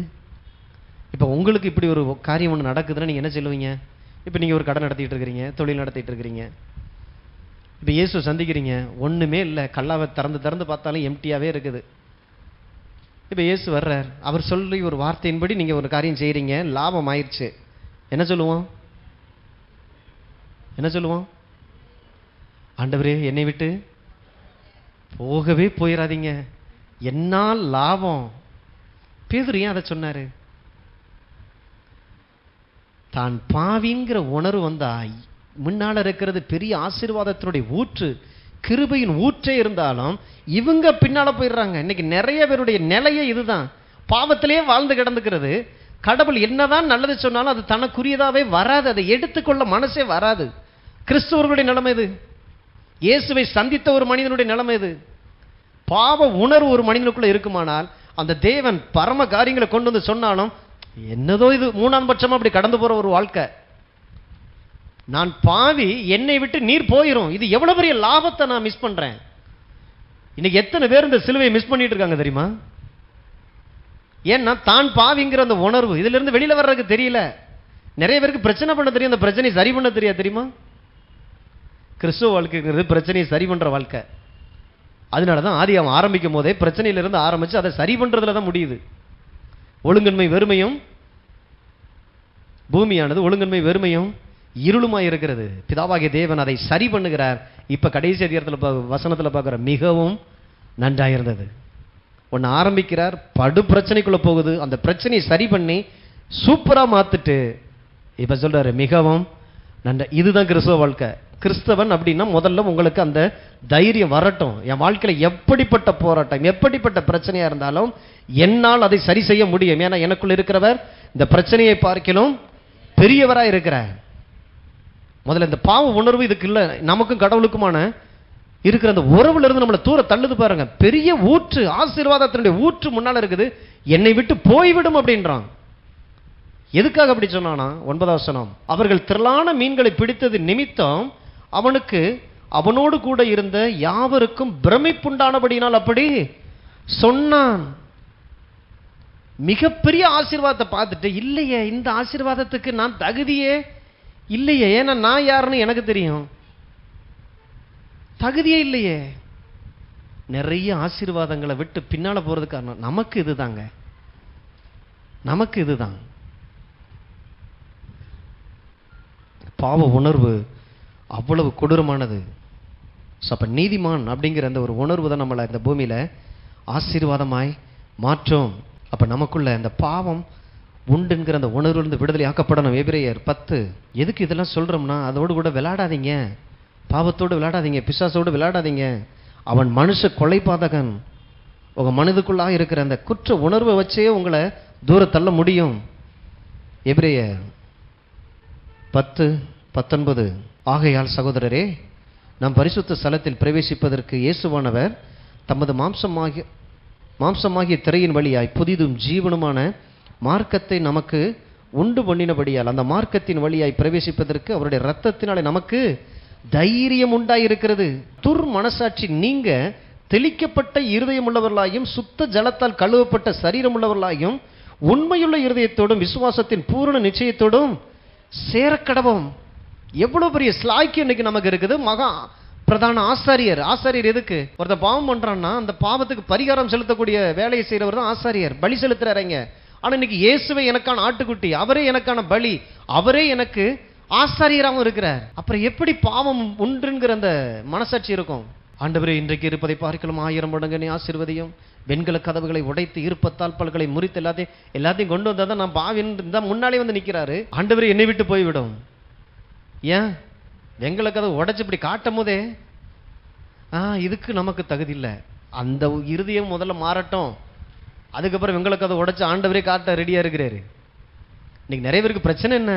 இப்போ உங்களுக்கு இப்படி ஒரு காரியம் ஒன்று நடக்குதுன்னா நீங்கள் என்ன சொல்லுவீங்க? இப்போ நீங்கள் ஒரு கடை நடத்திட்டு இருக்கிறீங்க, தொழில் நடத்திட்டு இருக்கிறீங்க. இப்போ இயேசு சந்திக்கிறீங்க, ஒன்றுமே இல்லை, கல்லாவை திறந்து பார்த்தாலும் எம்டியாகவே இருக்குது. இப்போ இயேசு வர்றார், அவர் சொல்லி ஒரு வார்த்தையின்படி நீங்கள் ஒரு காரியம் செய்கிறீங்க, லாபம் ஆயிடுச்சு. என்ன சொல்லுவோம்? என்ன சொல்லுவோம்? ஆண்டவரே, என்னை விட்டு போகவே போயிடாதீங்க, என்னால் லாபம். பேதுரு ஏன் அதை சொன்னாரு? தான் பாவிங்கிற உணர்வு வந்தா முன்னால இருக்கிறது பெரிய ஆசீர்வாதத்தினுடைய ஊற்று, கிருபையின் ஊற்றே இருந்தாலும் இவங்க பின்னால போயிடுறாங்க. இன்னைக்கு நிறைய பேருடைய நிலையே இதுதான். பாவத்திலேயே வாழ்ந்து கிடந்துக்கிறது. கடவுள் என்னதான் நல்லது சொன்னாலும் அது தனக்குரியதாவே வராது, அதை எடுத்துக்கொள்ள மனசே வராது. கிறிஸ்தவர்களுடைய நிலைமை இது. இயேசுவை சந்தித்த ஒரு மனிதனுடைய நிலைமை இது. பாவ உணர்வு ஒரு மனிதனுக்குள்ள இருக்குமானால் அந்த தேவன் பரம காரியங்களை கொண்டு வந்து சொன்னாலும் என்னதோ இது மூணாம் பட்சமா அப்படி கடந்து போற ஒரு வாழ்க்கை. நான் பாவி, என்னை விட்டு நீர் போயிரும், இது எவ்வளவு பெரிய லாபத்தை நான் மிஸ் பண்றேன். இன்னைக்கு எத்தனை பேர் இந்த சிலுவையை மிஸ் பண்ணிட்டு இருக்காங்க தெரியுமா? ஏன்னா தான் பாவிங்கிற அந்த உணர்வு இதுல இருந்து வெளியில வர்றதுக்கு தெரியல. நிறைய பேருக்கு பிரச்சனை பண்ண தெரியும், அந்த பிரச்சனையை சரி பண்ண தெரியாது. தெரியுமா? கிறிஸ்துவ வாழ்க்கைங்கிறது பிரச்சனையை சரி பண்ற வாழ்க்கை. அதனாலதான் ஆதி அவன் ஆரம்பிக்கும் போதே பிரச்சனையிலிருந்து ஆரம்பிச்சு அதை சரி பண்றதுல தான் முடியுது. ஒழுங்கன்மை வெறுமையும் பூமியானது ஒழுங்கன்மை வெறுமையும் இருளுமாய் இருக்கிறது, பிதாவாகிய தேவன் அதை சரி பண்ணுகிறார். இப்ப கடைசி அதிகாரத்தில் வசனத்துல பார்க்கிற மிகவும் நன்றாயிருந்தது. ஒன்னு ஆரம்பிக்கிறார், படு பிரச்சனைக்குள்ள போகுது, அந்த பிரச்சனையை சரி பண்ணி சூப்பரா மாத்துட்டு இப்ப சொல்றாரு மிகவும் நன்றா. இதுதான் கிறிஸ்தவ வாழ்க்கை. கிறிஸ்தவன் அப்படின்னா முதல்ல உங்களுக்கு அந்த தைரியம் வரட்டும். என் வாழ்க்கையில எப்படிப்பட்ட போராட்டம், எப்படிப்பட்ட பிரச்சனையா இருந்தாலும் என்னால் அதை சரி செய்ய முடியும். ஏன்னா எனக்குள்ள இருக்கிறவர் இந்த பிரச்சனையை பார்க்கலும் பெரியவராய் இருக்கிறார். முதல்ல இந்த பாவ உணர்வு இதுக்கு இல்லை. நமக்கும் கடவுளுக்குமான இருக்கிற அந்த உறவுல இருந்து நம்மளை தூர தள்ளுது பாருங்க. பெரிய ஊற்று, ஆசீர்வாதத்தினுடைய ஊற்று முன்னால இருக்குது. என்னை விட்டு போய்விடும் அப்படின்றான். எதுக்காக அப்படி சொன்னானா? 9வது வசனம், அவர்கள் திரளான மீன்களை பிடித்தது நிமித்தம் அவனுக்கு அவனோடு கூட இருந்த யாவருக்கும் பிரமிப்புண்டானபடியினால் அப்படி சொன்னான். மிகப்பெரிய ஆசீர்வாதத்தை பார்த்துட்டு, இல்லையே இந்த ஆசீர்வாதத்துக்கு நான் தகுதியே இல்லையே, ஏன்னா நான் யாருன்னு எனக்கு தெரியும், தகுதியே இல்லையே. நிறைய ஆசீர்வாதங்களை விட்டு பின்னால போறது காரணம் நமக்கு இதுதாங்க, நமக்கு இதுதான். பாவ உணர்வு அவ்வளவு கொடூரமானது. அப்ப நீதிமான் அப்படிங்கிற அந்த ஒரு உணர்வு தான் நம்மளை இந்த பூமியில ஆசீர்வாதமாய் மாற்றும். அப்ப நமக்குள்ள இந்த பாவம் உண்டுங்கிற அந்த உணர்வுலேருந்து விடுதலை ஆக்கப்படணும். எபிரேயர் 10. எதுக்கு இதெல்லாம் சொல்றோம்னா, அதோடு கூட விளையாடாதீங்க, பாவத்தோடு விளையாடாதீங்க, பிசாசோடு விளையாடாதீங்க. அவன் மனுஷ கொலைபாதகன். உங்க மனதுக்குள்ளாக இருக்கிற அந்த குற்ற உணர்வை வச்சே உங்களை தூர தள்ள முடியும். எபிரேயர் 10:19. ஆகையால் சகோதரரே, நாம் பரிசுத்த ஸ்தலத்தில் பிரவேசிப்பதற்கு இயேசுவானவர் தமது மாம்சமாகிய திரையின் வழியாய் புதிதும் ஜீவனுமான மார்க்கத்தை நமக்கு உண்டு பண்ணினபடியால் அந்த மார்க்கத்தின் வழியாய் பிரவேசிப்பதற்கு அவருடைய இரத்தத்தினாலே நமக்கு தைரியம் உண்டாயிருக்கிறது. துர் மனசாட்சி நீங்க தெளிக்கப்பட்ட இருதயம் உள்ளவர்களாயும் சுத்த ஜலத்தால் கழுவப்பட்ட சரீரம் உள்ளவர்களாயும் உண்மையுள்ள இருதயத்தோடும் விசுவாசத்தின் பூரண நிச்சயத்தோடும் சேரக்கடவும். எவ்வளவு பெரிய ஸ்லாக்கியம் இன்னைக்கு நமக்கு இருக்குது. மகா பிரதான ஆசாரியர். ஆசாரியர் எதுக்கு? ஒருத்தர் பாவம் பண்றான்னா அந்த பாவத்துக்கு பரிகாரம் செலுத்தக்கூடிய வேலையை செய்யறவர் தான் ஆசாரியர், பலி செலுத்துறாங்க. ஆனா இன்னைக்கு இயேசுவை எனக்கான ஆட்டுக்குட்டி, அவரே எனக்கான பலி, அவரே எனக்கு ஆசாரியராகவும் இருக்கிறார். அப்புறம் எப்படி பாவம் உண்டுங்கிற அந்த மனசாட்சி இருக்கும்? ஆண்டவரே, இன்றைக்கு இருப்பதை பார்க்கலாம் 1000 மடங்கு நீ ஆசீர்வதியும். வெண்கல கதவுகளை உடைத்து இருப்பத்தால் பல்களை முறித்து எல்லாத்தையும் கொண்டு வந்தா தான் நான் பாவின்னு தான் முன்னாலே வந்து நிற்கிறாரு. ஆண்டவரே, என்னை விட்டு போய்விடும். ஏன்? வெண்கல கதவு உடைச்சு இப்படி காட்டும் போதே இதுக்கு நமக்கு தகுதி இல்லை. அந்த இருதயம் முதல்ல மாறட்டும், அதுக்கப்புறம் வெண்கல கதவு உடைச்சு ஆண்டவரே காட்ட ரெடியா இருக்கிறாரு. இன்னைக்கு நிறைய பேருக்கு பிரச்சனை என்ன?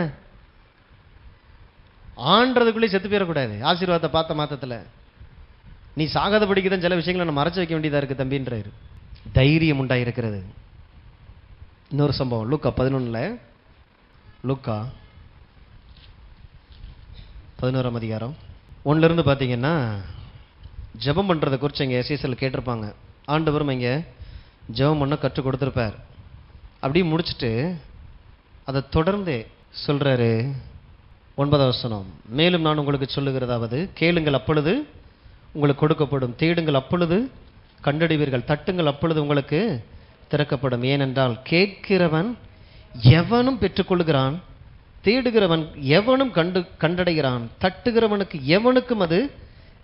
ஆன்றதுக்குள்ளே செத்து போயிடக்கூடாது. ஆசீர்வாதத்தை பார்த்த மாத்தத்துல நீ சாகாதபடிக்கு தான் சில விஷயங்களை நம்ம மறைச்சு வைக்க வேண்டியதா இருக்கு தம்பின்றாரு. தைரியம் உண்டாயிருக்கிறது. இன்னொரு சம்பவம் லூக்கா 11. லூக்கா 11ஆம் அதிகாரம் 1 பார்த்தீங்கன்னா ஜெபம் பண்ணுறதை குறித்து இங்கே எஸ்எஸ்எல் கேட்டிருப்பாங்க. ஆண்டவரும் இங்கே ஜெபம் பண்ண கற்றுக் கொடுத்துருப்பார். அப்படியே முடிச்சுட்டு அதை தொடர்ந்து சொல்கிறாரு. 9ஆம் வசனம், மேலும் நான் உங்களுக்கு சொல்லுகிறதாவது, கேளுங்கள் அப்பொழுது உங்களுக்கு கொடுக்கப்படும், தேடுங்கள் அப்பொழுது கண்டடைவீர்கள், தட்டுங்கள் அப்பொழுது உங்களுக்கு திறக்கப்படும். ஏனென்றால் கேட்கிறவன் எவனும் பெற்றுக்கொள்கிறான், தேடுகிறவன் எவனும் கண்டடைகிறான், தட்டுகிறவனுக்கு எவனுக்கும் அது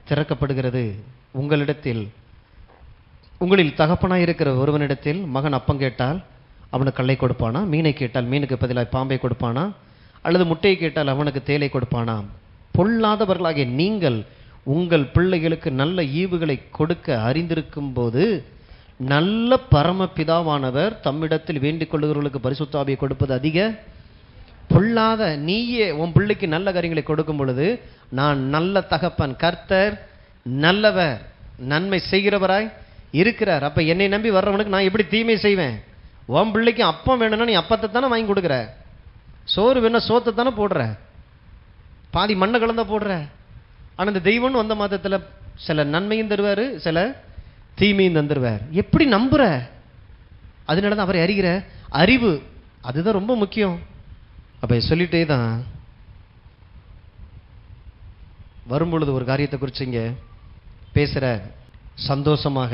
திறக்கப்படுகிறது. உங்களில் தகப்பனாய் இருக்கிற ஒருவனிடத்தில் மகன் அப்பம் கேட்டால் அவனுக்கு கல்லை கொடுப்பானா? மீனை கேட்டால் மீனுக்கு பதிலாக பாம்பை கொடுப்பானா? அல்லது முட்டையை கேட்டால் அவனுக்கு தேலை கொடுப்பானா? பொல்லாதவர்களாகிய நீங்கள் உங்கள் பிள்ளைகளுக்கு நல்ல ஈவுகளை கொடுக்க அறிந்திருக்கும் போது நல்ல பரமபிதாவானவர் தம்மிடத்தில் வேண்டிக் கொள்ளுகிறவர்களுக்கு பரிசுத்த ஆவியை கொடுப்பது அதிக. பொல்லாத நீயே உன் பிள்ளைக்கு நல்ல காரியங்களை கொடுக்கும் பொழுது, நான் நல்ல தகப்பன், கர்த்தர் நல்லவர், நன்மை செய்கிறவராய் இருக்கிறார். அப்ப என்னை நம்பி வர்றவனுக்கு நான் எப்படி தீமை செய்வேன்? உன் பிள்ளைக்கு அப்பம் வேணும்னா நீ அப்பத்தை தானே வாங்கி கொடுக்குற, சோறு வேணும் சோத்தை தானே போடுற, பாதி மண்ணை கலந்தா போடுற. ஆனால் இந்த தெய்வம்னு வந்த மாதத்தில் சில நன்மையும் தருவார், சில தீமையும் தந்துருவார். எப்படி நம்புற? அதனால தான் அவரை அறிகிற அறிவு, அதுதான் ரொம்ப முக்கியம். அப்போ சொல்லிட்டே தான் வரும்பொழுது ஒரு காரியத்தை குறித்து இங்கே பேசுகிற, சந்தோஷமாக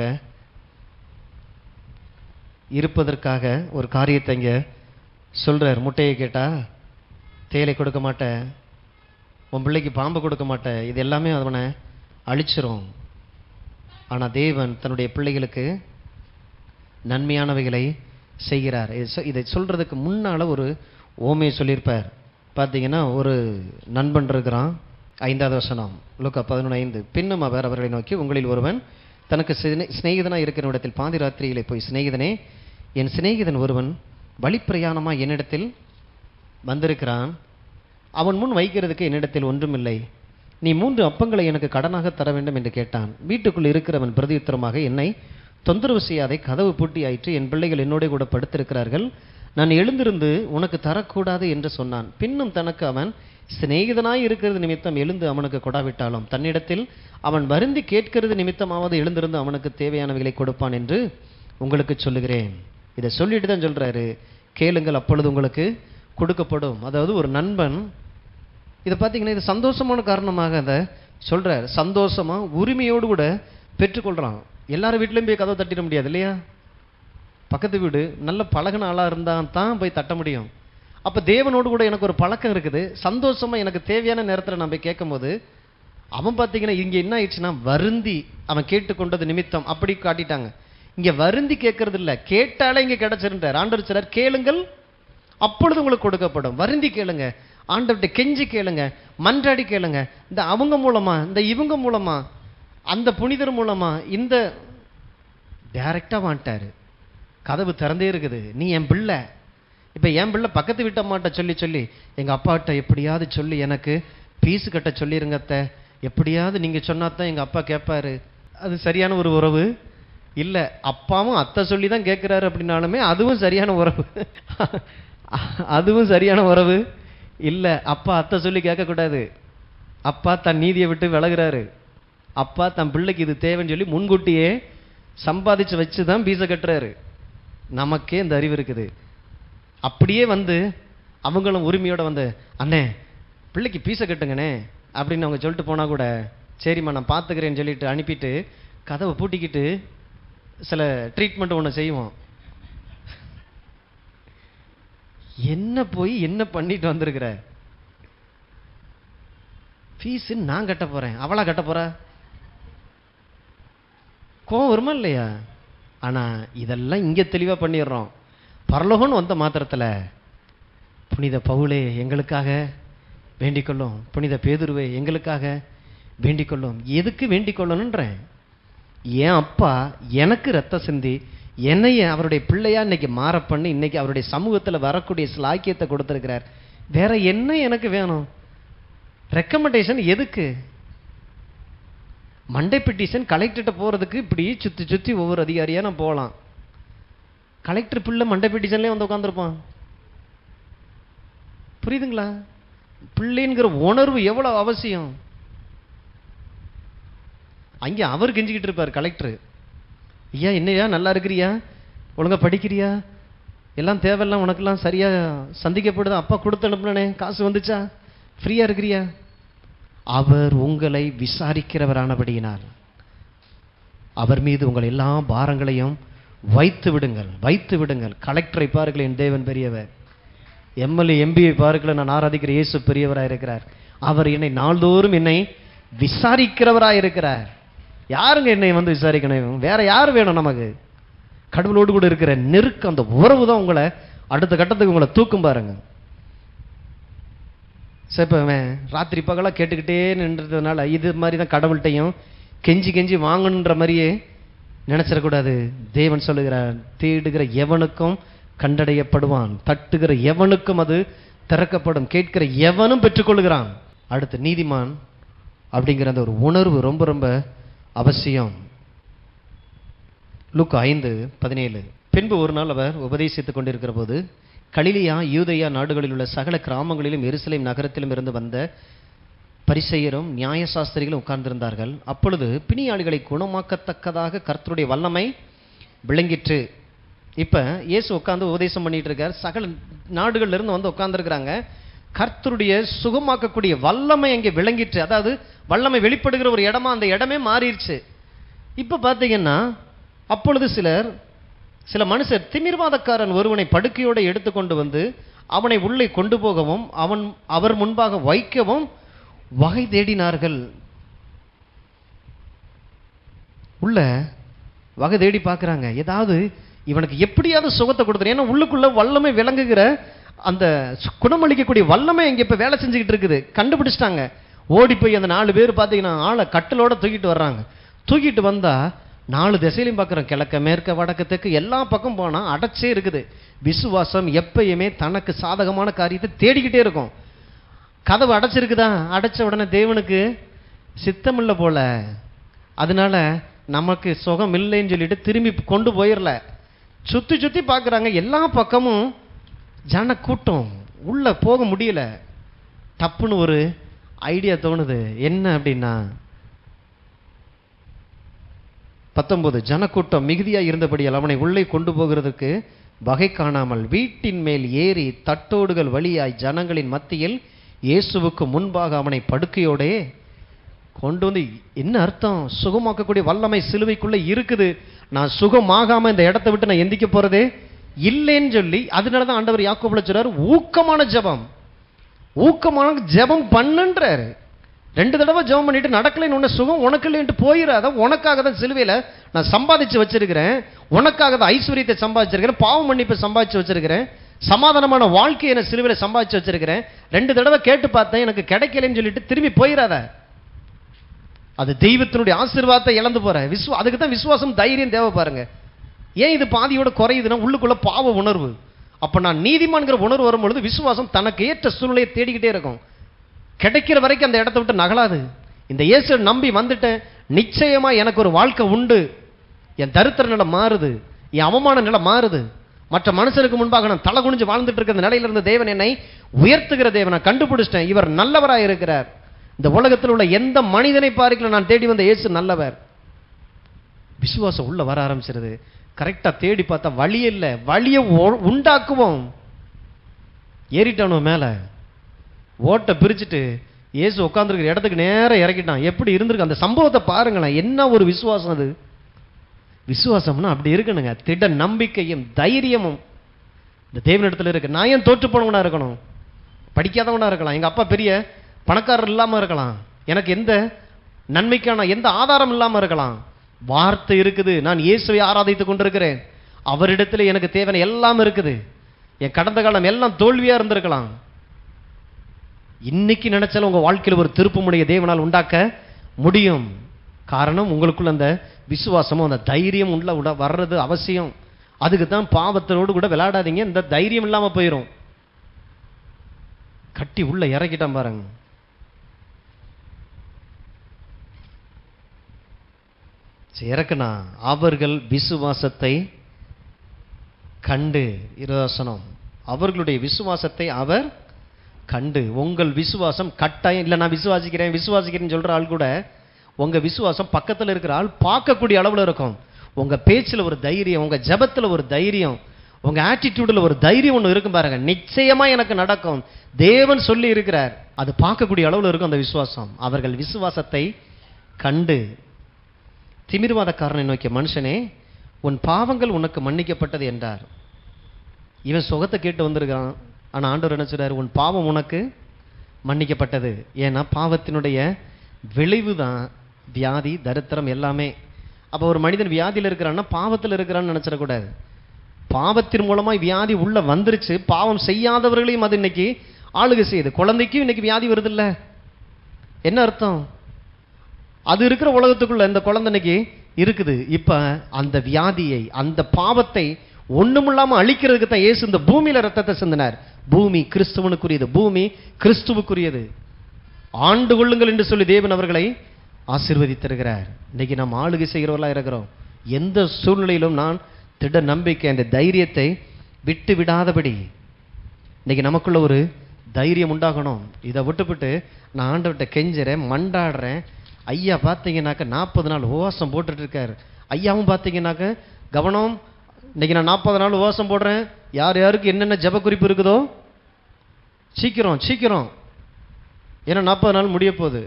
இருப்பதற்காக ஒரு காரியத்தை இங்கே சொல்கிறார். முட்டையை கேட்டால் தேலை கொடுக்க மாட்டேன், உன் பிள்ளைக்கு பாம்பு கொடுக்க மாட்டேன், இது எல்லாமே அவனை அழிச்சிரும். ஆனால் தேவன் தன்னுடைய பிள்ளைகளுக்கு நன்மையானவைகளை செய்கிறார். இதை சொல்கிறதுக்கு முன்னால் ஒரு ஓமையை சொல்லியிருப்பார். பார்த்தீங்கன்னா ஒரு நண்பன் இருக்கிறான். 5ஆவது வசனம், லூக்கா 11:5. பின்னும் அவர் அவர்களை நோக்கி, உங்களில் ஒருவன் தனக்கு சிநேகிதனாக இருக்கிற இடத்தில் பாதி ராத்திரியிலே போய், சிநேகிதனே, என் சிநேகிதன் ஒருவன் வழிப்பிரயாணமாக என்னிடத்தில் வந்திருக்கிறான், அவன் முன் வைக்கிறதுக்கு என்னிடத்தில் ஒன்றுமில்லை, நீ 3 அப்பங்களை எனக்கு கடனாக தர வேண்டும் என்று கேட்டான். வீட்டுக்குள் இருக்கிறவன் பிரதியுத்தரமாக, என்னை தொந்தரவு செய்யாதே, கதவு பூட்டி ஆயிற்று, என் பிள்ளைகள் என்னோட கூட படுத்திருக்கிறார்கள், நான் எழுந்திருந்து உனக்கு தரக்கூடாது என்று சொன்னான். பின்னும் தனக்கு அவன் சிநேகிதனாய் இருக்கிறது நிமித்தம் எழுந்து அவனுக்கு கொடாவிட்டாலும் தன்னிடத்தில் அவன் வருந்தி கேட்கிறது நிமித்தமாவது எழுந்திருந்து அவனுக்கு தேவையானவைகளை கொடுப்பான் என்று உங்களுக்கு சொல்லுகிறேன். இதை சொல்லிட்டு தான் சொல்றாரு, கேளுங்கள் அப்பொழுது உங்களுக்கு கொடுக்கப்படும். அதாவது ஒரு நண்பன் இதை பார்த்தீங்கன்னா இது சந்தோஷமான காரணமாக அதை சொல்றார். சந்தோஷமா உரிமையோடு கூட பெற்றுக்கொள்றான். எல்லாரும் வீட்லையும் போய் கதவை தட்டிட முடியாது இல்லையா? பக்கத்து வீடு நல்ல பழகின ஆளாக இருந்தால் தான் போய் தட்ட முடியும். அப்போ தேவனோடு கூட எனக்கு ஒரு பழக்கம் இருக்குது. சந்தோஷமாக எனக்கு தேவையான நேரத்தில் நான் போய் கேட்கும் போது அவன் பார்த்தீங்கன்னா இங்கே என்ன ஆயிடுச்சுன்னா வருந்தி அவன் கேட்டுக்கொண்டது நிமித்தம் அப்படி காட்டிட்டாங்க. இங்கே வருந்தி கேட்கறது இல்லை, கேட்டாலே இங்கே கிடைச்சிருந்தார். ஆண்டவர் சிலர் கேளுங்கள் அப்பொழுது உங்களுக்கு கொடுக்கப்படும். வருந்தி கேளுங்க, ஆண்டவர்கிட்ட கெஞ்சி கேளுங்க, மன்றாடி கேளுங்க. இந்த அவங்க மூலமா, இந்த இவங்க மூலமா, அந்த புனிதர் மூலமா, இந்த டைரக்டாக வாண்டாரு. கதவு திறந்தே இருக்குது, நீ என் பிள்ளை. இப்போ என் பிள்ளை பக்கத்து வீட்டு அம்மாட்ட சொல்லி எங்கள் அப்பாட்ட எப்படியாவது சொல்லி எனக்கு பீஸு கட்ட சொல்லிருங்கத்த, எப்படியாவது நீங்கள் சொன்னாதான் எங்கள் அப்பா கேட்பாரு. அது சரியான ஒரு உறவு இல்லை. அப்பாவும் அத்தை சொல்லி தான் கேட்குறாரு அப்படின்னாலுமே அதுவும் சரியான உறவு அதுவும் சரியான உறவு இல்லை. அப்பா அத்தை சொல்லி கேட்கக்கூடாது. அப்பா தன் நீதியை விட்டு விலகுறாரு. அப்பா தன் பிள்ளைக்கு இது தேவைன்னு சொல்லி முன்கூட்டியே சம்பாதிச்சு வச்சு தான் பீஸை கட்டுறாரு. நமக்கே இந்த அறிவு இருக்குது. அப்படியே வந்து அவங்களும் உரிமையோட வந்து, அண்ணே பிள்ளைக்கு பீஸை கட்டுங்கண்ணே அப்படின்னு அவங்க சொல்லிட்டு போனால் கூட சரிம்மா நான் பார்த்துக்கிறேன்னு சொல்லிட்டு அனுப்பிட்டு கதவை பூட்டிக்கிட்டு சில ட்ரீட்மெண்ட் ஒன்று செய்வோம். என்ன போய் என்ன பண்ணிட்டு வந்திருக்கிற? ஃபீஸு நான் கட்ட போகிறேன், அவளா கட்ட போகிறா? கோவம் வருமா இல்லையா? ஆனால் இதெல்லாம் இங்கே தெளிவாக பண்ணிடுறோம். பரலோகம்னு வந்த மாத்திரத்தில் புனித பவுலே எங்களுக்காக வேண்டிக்கொள்ளும், புனித பேதுருவை எங்களுக்காக வேண்டிக்கொள்ளும். எதுக்கு வேண்டிக்கொள்ளணுன்றேன்? என் அப்பா எனக்கு ரத்தம் சிந்தி என்னைய அவருடைய பிள்ளையா இன்னைக்கு மாற பண்ணி இன்னைக்கு அவருடைய சமூகத்தில் வரக்கூடிய சிலாக்கியத்தை கொடுத்துருக்கிறார். வேற என்ன எனக்கு வேணும்? ரெக்கமெண்டேஷன் எதுக்கு? மண்டே பெட்டிஷன் கலெக்டர்கிட்ட போகிறதுக்கு இப்படி சுற்றி சுற்றி ஒவ்வொரு அதிகாரியாக நான் போகலாம். கலெக்டர் பிள்ளை மண்டே பெட்டிஷன்லேயே வந்து உட்காந்துருப்பான். புரியுதுங்களா? பிள்ளைங்கிற உணர்வு எவ்வளவு அவசியம். அங்கே அவர் கெஞ்சிக்கிட்டு இருப்பார் கலெக்டர், ஐயா என்னையா நல்லா இருக்கிறியா, ஒழுங்கா படிக்கிறியா, எல்லாம் தேவையெல்லாம் உனக்கெல்லாம் சரியா சந்திக்கப்படுதா, அப்பா கொடுத்து அனுப்புனே காசு வந்துச்சா, ஃப்ரீயா இருக்கிறியா. அவர் உங்களை விசாரிக்கிறவரானபடியினால் அவர் மீது உங்கள் எல்லா பாரங்களையும் வைத்து விடுங்கள், வைத்து விடுங்கள். கலெக்டரை பாருங்கள், என் தேவன் பெரியவர். எம்எல்ஏ எம்பியை பாருங்கள், நான் ஆராதிக்கிற இயேசு பெரியவராக இருக்கிறார். அவர் என்னை நாள்தோறும் என்னை விசாரிக்கிறவராக இருக்கிறார். யாருங்க என்னை வந்து விசாரிக்கணும்? வேற யார் வேணும் நமக்கு? கடவுளோடு கூட இருக்கிற நெருக்கம், அந்த உறவு தான் உங்களை அடுத்த கட்டத்துக்கு உங்களை தூக்கும் பாருங்க. சேப்பவன் ராத்திரி பகலாக கேட்டுக்கிட்டே நின்றதுனால இது மாதிரி தான் கடவுள்கிட்டையும் கெஞ்சி கெஞ்சி வாங்கணுன்ற மாதிரியே நினைச்சிடக்கூடாது. தேவன் சொல்லுகிறார், தேடுகிற எவனுக்கும் கண்டடையப்படுவான், தட்டுகிற எவனுக்கும் அது திறக்கப்படும், கேட்கிற எவனும் பெற்றுக்கொள்கிறான். அடுத்து நீதிமான் அப்படிங்கிற அந்த ஒரு உணர்வு ரொம்ப ரொம்ப அவசியம். லூக்கா 5:17. பின்பு ஒரு நாள் அவர் உபதேசித்துக் கொண்டிருக்கிற போது கலிலியா யூதேயா நாடுகளில் உள்ள சகல கிராமங்களிலும் எருசலேம் நகரத்திலும் இருந்து வந்த பரிசேயரும் நியாயசாஸ்திரிகளும் உட்கார்ந்திருந்தார்கள். அப்பொழுது பிணியாளிகளை குணமாக்கத்தக்கதாக கர்த்தருடைய வல்லமை விளங்கிற்று. இப்ப இயேசு உட்கார்ந்து உபதேசம் பண்ணிட்டு இருக்கார். சகல நாடுகள்ல இருந்து வந்து உட்கார்ந்துருக்கிறாங்க. கர்த்தருடைய சுகமாக்கக்கூடிய வல்லமை அங்கே விளங்கிற்று. அதாவது வல்லமை வெளிப்படுகிற ஒரு இடமா அந்த இடமே மாறிடுச்சு. இப்ப பாத்தீங்கன்னா அப்பொழுது சில மனுஷர் திமிர்வாதக்காரன் ஒருவனை படுக்கையோடு எடுத்துக்கொண்டு வந்து அவனை உள்ளே கொண்டு போகவும் அவர் முன்பாக வைக்கவும் வகை தேடினார்கள். உள்ள வகை தேடி பார்க்குறாங்க, ஏதாவது இவனுக்கு எப்படியாவது சுகத்தை கொடுத்துரு. ஏன்னா உள்ளுக்குள்ள வல்லமை விளங்குகிற அந்த குணமளிக்கக்கூடிய வல்லமை இங்கே இப்போ வேலை செஞ்சுக்கிட்டு இருக்குது. கண்டுபிடிச்சிட்டாங்க. ஓடி போய் அந்த 4 பேர் பார்த்தீங்கன்னா ஆளை கட்டிலோட தூக்கிட்டு வர்றாங்க. தூக்கிட்டு வந்தா 4 திசையிலையும் பார்க்குறோம், கிழக்க மேற்க வடக்கு தெற்கு எல்லா பக்கம் போனால் அடைச்சே இருக்குது. விசுவாசம் எப்பயுமே தனக்கு சாதகமான காரியத்தை தேடிக்கிட்டே இருக்கும். கதவு அடைச்சிருக்குதா, அடைச்ச உடனே தேவனுக்கு சித்தம் இல்லை போல, அதனால நமக்கு சுகம் இல்லைன்னு சொல்லிட்டு திரும்பி கொண்டு போயிடல. சுற்றி சுற்றி பார்க்குறாங்க, எல்லா பக்கமும் ஜன கூட்டம், உள்ள போக முடியல. தப்புன்னு ஒரு ஐடியா தோணுது. என்ன அப்படின்னா 19 ஜனக்கூட்டம் மிகுதியாக இருந்தபடியால் அவனை உள்ளே கொண்டு போகிறதுக்கு வகை காணாமல் வீட்டின் மேல் ஏறி தட்டோடுகள் வழியாய் ஜனங்களின் மத்தியில் இயேசுவுக்கு முன்பாக அவனை படுக்கையோடே கொண்டு வந்து, என்ன அர்த்தம்? சுகமாக்கக்கூடிய வல்லமை சிலுவைக்குள்ள இருக்குது, நான் சுகமாகாம இந்த இடத்தை விட்டு நான் எந்திக்க போறதே இல்லைன்னு சொல்லி, அதனாலதான் ஆண்டவர் யாக்கோபுல சொல்றாரு, ஊக்கமான ஜெபம், ஊக்கமான ஜெபம் பண்ணுன்றாரு. 2 தடவை ஜெபம் பண்ணிட்டு நடக்கலைன்னு ஒன்று சுகம் உனக்கு இல்லைன்ட்டு போயிடாத. உனக்காக தான் சிலுவையில் நான் சம்பாதிச்சு வச்சிருக்கிறேன், உனக்காக தான் ஐஸ்வர்யத்தை சம்பாதிச்சிருக்கிறேன், பாவ மன்னிப்பை சம்பாதிச்சு வச்சிருக்கிறேன், சமாதானமான வாழ்க்கையை நான் சிலுவையில் சம்பாதிச்சு வச்சிருக்கிறேன். 2 தடவை கேட்டு பார்த்தேன், எனக்கு கிடைக்கலன்னு சொல்லிட்டு திரும்பி போயிடாத. அது தெய்வத்தினுடைய ஆசீர்வாதத்தை இழந்து போற. அதுக்கு தான் விசுவாசம் தைரியம் தேவை பாருங்க. ஏன் இது பாதியோட குறையுதுன்னா உள்ளுக்குள்ள பாவ உணர்வு. அப்ப நான் நீதிமான்கிற உணர்வு வரும்பொழுது விசுவாசம் தனக்கு ஏற்ற சூழ்நிலையை தேடிக்கிட்டே இருக்கும். கிடைக்கிற வரைக்கும் அந்த இடத்தை விட்டு நகலாது. இந்த இயேசு நம்பி வந்துட்டேன், நிச்சயமா எனக்கு ஒரு வாழ்க்கை உண்டு, என் தரித்திர நிலை மாறுது, என் அவமான நிலை மாறுது, மற்ற மனுஷருக்கு முன்பாக நான் தலை குனிஞ்சு வாழ்ந்துட்டு இருக்கிற நிலையில இருந்த தேவன் என்னை உயர்த்துகிற தேவனை கண்டுபிடிச்சிட்டேன். இவர் நல்லவராக இருக்கிறார். இந்த உலகத்தில் உள்ள எந்த மனிதனை பார்க்கல நான் தேடி வந்த இயேசு நல்லவர். விசுவாசம் உள்ள வர ஆரம்பிச்சிருது. கரெக்டா தேடி பார்த்தா வழி இல்லை, வழியை உண்டாக்குவோம். ஏறிட்டானோ மேல ஓட்டை பிரிச்சுட்டு இயேசு உட்காந்துருக்கிற இடத்துக்கு நேரம் இறக்கிட்டான். எப்படி இருந்திருக்கு அந்த சம்பவத்தை பாருங்களேன். என்ன ஒரு விசுவாசம் அது! விசுவாசம்னா அப்படி இருக்கணுங்க. திட நம்பிக்கையும் தைரியமும் இந்த தேவனிடத்தில் இருக்கு. நான் ஏன் தோற்று போனவனா இருக்கணும்? படிக்காதவனா இருக்கலாம், எங்க அப்பா பெரிய பணக்காரர் இல்லாம இருக்கலாம், எனக்கு எந்த நன்மைக்கான எந்த ஆதாரம் இல்லாம இருக்கலாம். வார்த்தை இருக்குது, நான் இயேசுவை ஆராதித்துக் கொண்டிருக்கிறேன், அவரிடத்தில் எனக்கு தேவையான எல்லாம் இருக்குது. என் கடந்த காலம் எல்லாம் தோல்வியா இருந்திருக்கலாம். இன்னைக்கு நினைச்சாலும் உங்க வாழ்க்கையில் ஒரு திருப்புமுனையை தேவனால் உண்டாக்க முடியும். காரணம் உங்களுக்குள்ள அந்த விசுவாசமும் அந்த தைரியம் உள்ள வர்றது அவசியம். அதுக்கு தான் பாவத்தோடு கூட விளையாடாதீங்க, இந்த தைரியம் இல்லாம போயிடும். கட்டி உள்ள இறக்கிட்டான் பாருங்க. இறக்குனா அவர்கள் விசுவாசத்தை கண்டு, இருவசனம், அவர்களுடைய விசுவாசத்தை அவர் கண்டு. உங்கள் விசுவாசம் கட்டாயம் இல்லை, நான் விசுவாசிக்கிறேன்னு சொல்ற ஆள் கூட உங்க விசுவாசம் பக்கத்தில் இருக்கிற ஆள் பார்க்கக்கூடிய அளவில் இருக்கும். உங்க பேச்சில் ஒரு தைரியம், உங்க ஜெபத்தில் ஒரு தைரியம், உங்க ஆட்டிடியூடில் ஒரு தைரியம் ஒன்று இருக்கும் பாருங்க. நிச்சயமா எனக்கு நடக்கும், தேவன் சொல்லி இருக்கிறார், அது பார்க்கக்கூடிய அளவில் இருக்கும் அந்த விசுவாசம். அவர்கள் விசுவாசத்தை கண்டு. திமிர்வாதக்காரனை நோக்கிய மனுஷனே, உன் பாவங்கள் உனக்கு மன்னிக்கப்பட்டது என்றார். இவன் சுகத்தை கேட்டு வந்திருக்கான். ஆனா ஆண்டவர் என்ன சொல்றாரு? உன் பாவம் உனக்கு மன்னிக்கப்பட்டது. ஏன்னா பாவத்தினுடைய விளைவு தான் வியாதி, தரித்திரம் எல்லாமே. அப்போ ஒரு மனிதன் வியாதியில் இருக்கிறான்னா பாவத்தில் இருக்கிறான்னு நினைச்சிடக்கூடாது. பாவத்தின் மூலமாக வியாதி உள்ள வந்துருச்சு. பாவம் செய்யாதவர்களையும் அது இன்னைக்கு ஆளுகை செய்யுது. குழந்தைக்கும் இன்னைக்கு வியாதி வருது இல்ல? என்ன அர்த்தம்? அது இருக்கிற உலகத்துக்குள்ள இந்த குழந்தை இன்னைக்கு இருக்குது. இப்ப அந்த வியாதியை, அந்த பாவத்தை ஒண்ணுமில்லாம அழிக்கிறதுக்கு தான் இயேசு இந்த பூமியில ரத்தத்தை சிந்தினார். பூமி கிறிஸ்துவனுக்குரியது, பூமி கிறிஸ்துவுக்குரியது. ஆண்டு கொள்ளுங்கள் என்று சொல்லி தேவன் அவர்களை ஆசீர்வதித்திருக்கிறார். இன்னைக்கு நாம் ஆளுகை செய்கிறவர்களா இருக்கிறோம். எந்த சூழ்நிலையிலும் நான் திட நம்பிக்கை, அந்த தைரியத்தை விட்டு விடாதபடி இன்னைக்கு நமக்குள்ள ஒரு தைரியம் உண்டாகணும். இதை விட்டுவிட்டு நான் ஆண்டவர்கிட்ட கெஞ்சுறேன், மண்டாடுறேன். ஐயா பார்த்தீங்கன்னாக்க 40 நாள் உபவாசம் போட்டுட்டு இருக்காரு. ஐயாவும் பார்த்தீங்கன்னாக்க கவனம், இன்னைக்கு நான் 40 நாள் உபவாசம் போடுறேன். யார் யாருக்கு என்னென்ன ஜெப குறிப்பு இருக்குதோ சீக்கிரம் சீக்கிரம், ஏன்னா 40 நாள் முடிய போகுது.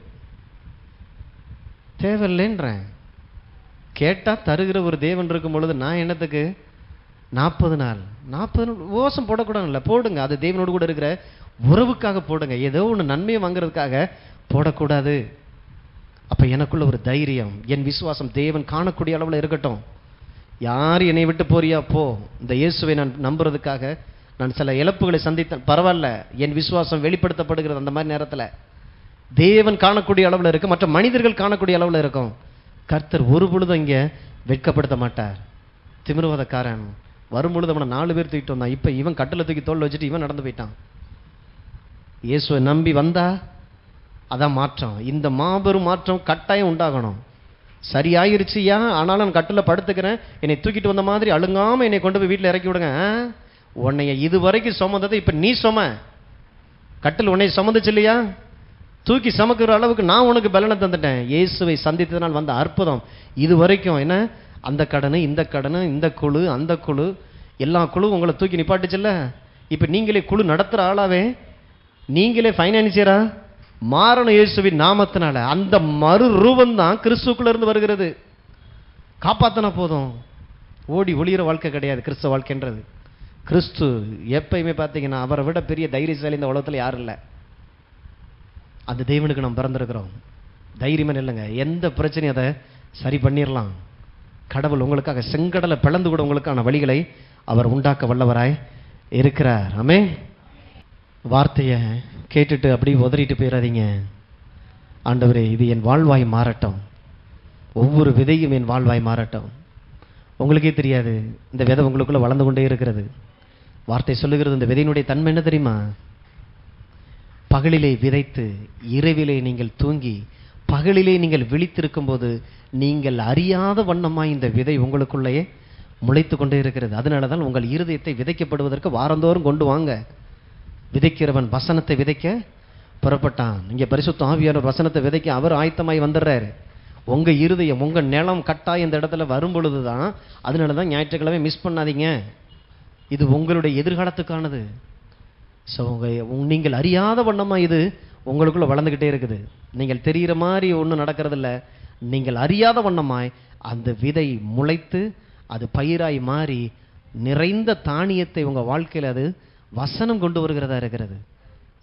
தேவையில்லைன்றேன். கேட்டா தருகிற ஒரு தேவன் இருக்கும் பொழுது நான் என்னத்துக்கு 40 நாள் உபவாசம் போடக்கூடாதுல்ல? போடுங்க, அது தேவனோடு கூட இருக்கிற உறவுக்காக போடுங்க. ஏதோ ஒன்று நன்மையை வாங்குறதுக்காக போடக்கூடாது. அப்ப எனக்குள்ள ஒரு தைரியம், என் விசுவாசம் தேவன் காணக்கூடிய அளவில் இருக்கட்டும். யார் என்னை விட்டு போறியா போ, இந்த இயேசுவை நான் நம்புறதுக்காக நான் சில இழப்புகளை சந்தித்தேன், பரவாயில்ல, என் விசுவாசம் வெளிப்படுத்தப்படுகிறது. அந்த மாதிரி நேரத்தில் தேவன் காணக்கூடிய அளவில் இருக்கு, மற்ற மனிதர்கள் காணக்கூடிய அளவில் இருக்கும். கர்த்தர் ஒரு பொழுதும் இங்கே வெட்கப்படுத்த மாட்டார். திமிர்வாதக்காரன் வரும்பொழுது அவனை 4 பேர் தூக்கிட்டு வந்தான். இப்போ இவன் கட்டில தூக்கி தோல் வச்சுட்டு இவன் நடந்து போயிட்டான். இயேசுவை நம்பி வந்தா அதான் மாற்றம். இந்த மாபெரும் மாற்றம் கட்டாயம் உண்டாகணும். சரியாயிருச்சுயா, ஆனாலும் நான் கட்டில படுத்துக்கிறேன், என்னை தூக்கிட்டு வந்த மாதிரி அழுங்காம என்னை கொண்டு போய் வீட்டில் இறக்கி விடுங்க. உன்னைய இது வரைக்கும் சுமந்ததை இப்போ நீ சும. கட்டில் உன்னை சுமந்துச்சு இல்லையா? தூக்கி சமக்கிற அளவுக்கு நான் உனக்கு பலனை தந்துட்டேன். இயேசுவை சந்தித்ததனால் வந்த அற்புதம். இது வரைக்கும் என்ன, அந்த கடனு இந்த கடனு, இந்த குழு அந்த குழு, எல்லா குழு உங்களை தூக்கி நிப்பாட்டுச்சுல்ல. இப்போ நீங்களே குழு நடத்துகிற ஆளாவே, நீங்களே ஃபைனான்சியரா மாறணும் இயேசுவின் நாமத்தினால. அந்த மறு ரூபம் தான் கிறிஸ்துக்குள்ள இருந்து வருகிறது. காப்பாற்றினா போதும், ஓடி ஒளிகிற வாழ்க்கை கிடையாது கிறிஸ்துவ வாழ்க்கைன்றது. கிறிஸ்து எப்பயுமே பார்த்தீங்கன்னா அவரை விட பெரிய தைரியசாலி இந்த உலகத்தில் யாரும் இல்லை. அந்த தேவனுக்கு நாம் பிறந்திருக்கிறோம். தைரியமே இல்லைங்க, எந்த பிரச்சனையும் அதை சரி பண்ணிடலாம். கடவுள் உங்களுக்காக செங்கடலை பிளந்து கூட உங்களுக்கான வழிகளை அவர் உண்டாக்க வல்லவராய் இருக்கிறார். ஆமென். வார்த்தையை கேட்டுட்டு அப்படி உதறிட்டு போயிடாதீங்க. ஆண்டவரே, இது என் வாழ்வாய் மாறட்டும், ஒவ்வொரு விதையும் என் வாழ்வாய் மாறட்டும். உங்களுக்கே தெரியாது, இந்த விதை உங்களுக்குள்ள வளர்ந்து கொண்டே இருக்கிறது. வார்த்தை சொல்லுகிறது, இந்த விதையினுடைய தன்மை என்ன தெரியுமா? பகலிலே விதைத்து இரவிலே நீங்கள் தூங்கி பகலிலே நீங்கள் விழித்திருக்கும் போது நீங்கள் அறியாத வண்ணமாய் இந்த விதை உங்களுக்குள்ளேயே முளைத்து கொண்டே இருக்கிறது. அதனால தான் உங்கள் இருதயத்தை விதைக்கப்படுவதற்கு வாரந்தோறும் கொண்டு வாங்க. விதைக்கிறவன் வசனத்தை விதைக்க புறப்பட்டான். இங்கே பரிசுத்த ஆவியானவர் வசனத்தை விதைக்க அவர் ஆயத்தமாய் வந்துடுறாரு. உங்க இருதயம், உங்க நிலம் கட்டாயம் இந்த இடத்துல வரும் பொழுது தான். அதனால தான் ஞாயிற்றுக்கிழமை மிஸ் பண்ணாதீங்க. இது உங்களுடைய எதிர்காலத்துக்கானது. ஸோ நீங்கள் அறியாத வண்ணமாக இது உங்களுக்குள்ள வளர்ந்துக்கிட்டே இருக்குது. நீங்கள் தெரிகிற மாதிரி ஒன்றும் நடக்கிறதில்ல. நீங்கள் அறியாத வண்ணமாய் அந்த விதை முளைத்து அது பயிராய் மாறி நிறைந்த தானியத்தை உங்கள் வாழ்க்கையில் அது வசனம் கொண்டு வருகிறதா இருக்கிறது.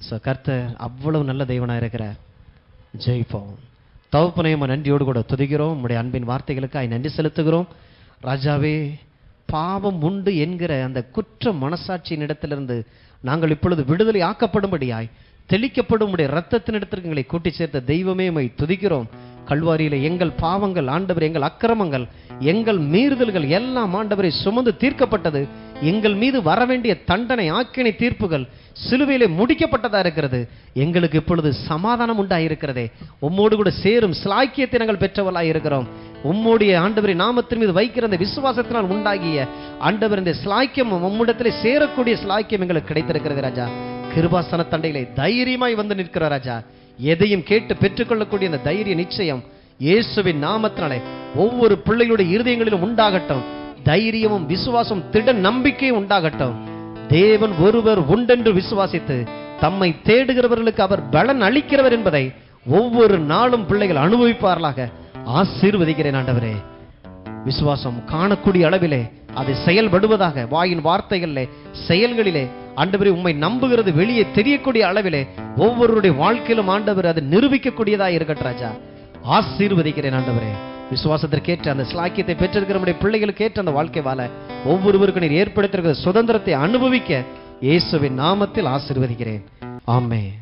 ஸோ கர்த்தர் அவ்வளவு நல்ல தெய்வனாக இருக்கிறார். ஜெயிப்போம். தகப்பனையும் நன்றியோடு கூட துதிக்கிறோம். உங்களுடைய அன்பின் வார்த்தைகளுக்காக நன்றி செலுத்துகிறோம். ராஜாவே, பாவம் உண்டு என்கிற அந்த குற்ற மனசாட்சியின் இடத்திலிருந்து நாங்கள் இப்பொழுது விடுதலை ஆக்கப்படும்படியாய் தெளிக்கப்படும் உடைய இரத்தத்தினிடத்திற்கு எங்களை கூட்டி சேர்த்த தெய்வமே உம்மை துதிக்கிறோம். கல்வாரியில எங்கள் பாவங்கள் ஆண்டவர், எங்கள் அக்கிரமங்கள், எங்கள் மீறுதல்கள் எல்லாம் ஆண்டவரை சுமந்து தீர்க்கப்பட்டது. எங்கள் மீது வரவேண்டிய தண்டனை, ஆக்கினை தீர்ப்புகள் சிலுவையிலே முடிக்கப்பட்டதா இருக்கிறது. எங்களுக்கு இப்பொழுது சமாதானம் உண்டாயிருக்கிறதே. உம்மோடு கூட சேரும் ஸ்லாக்கியத்தை நாங்கள் பெற்றவர்களாக இருக்கிறோம். உம்முடைய ஆண்டவரை நாமத்தின் மீது வைக்கிற அந்த விசுவாசத்தினால் உண்டாகிய ஆண்டவர் இந்த ஸ்லாக்கியம் உம்மிடத்திலே சேரக்கூடிய ஸ்லாக்கியம் எங்களுக்கு கிடைத்திருக்கிறது. ராஜா, கிருபாசன தண்டையிலே தைரியமாய் வந்து நிற்கிற ராஜா. எதையும் கேட்டு பெற்றுக்கொள்ளக்கூடிய அந்த தைரிய நிச்சயம் இயேசுவின் நாமத்தினாலே ஒவ்வொரு பிள்ளைகளுடைய இருதயங்களிலும் உண்டாகட்டும். தைரியமும் விசுவாசம் திட நம்பிக்கையும் உண்டாகட்டும். தேவன் ஒருவர் உண்டென்று விசுவாசித்து தம்மை தேடுகிறவர்களுக்கு அவர் பலன் அளிக்கிறவர் என்பதை ஒவ்வொரு நாளும் பிள்ளைகள் அனுபவிப்பார்களாக. ஆசீர்வதிக்கிறேன் ஆண்டவரே. விசுவாசம் காணக்கூடிய அளவிலே அது செயல்படுவதாக, வாயின் வார்த்தைகளிலே செயல்களிலே ஆண்டவரே உம்மை நம்புகிறது வெளியே தெரியக்கூடிய அளவிலே ஒவ்வொருடைய வாழ்க்கையிலும் ஆண்டவர் அது நிரூபிக்கக்கூடியதாக இருக்கட்டும் ராஜா. ஆசீர்வதிக்கிறேன் ஆண்டவரே. விசுவாசத்திற்கேற்ற அந்த ஸ்லாக்கியத்தை பெற்றிருக்கிற நம்முடைய பிள்ளைகளுக்கு ஏற்ற அந்த வாழ்க்கை வாழ ஒவ்வொருவருக்கும் நீர் ஏற்படுத்தியிருக்கிற சுதந்திரத்தை அனுபவிக்க இயேசுவின் நாமத்தில் ஆசீர்வதிக்கிறேன். ஆமென்.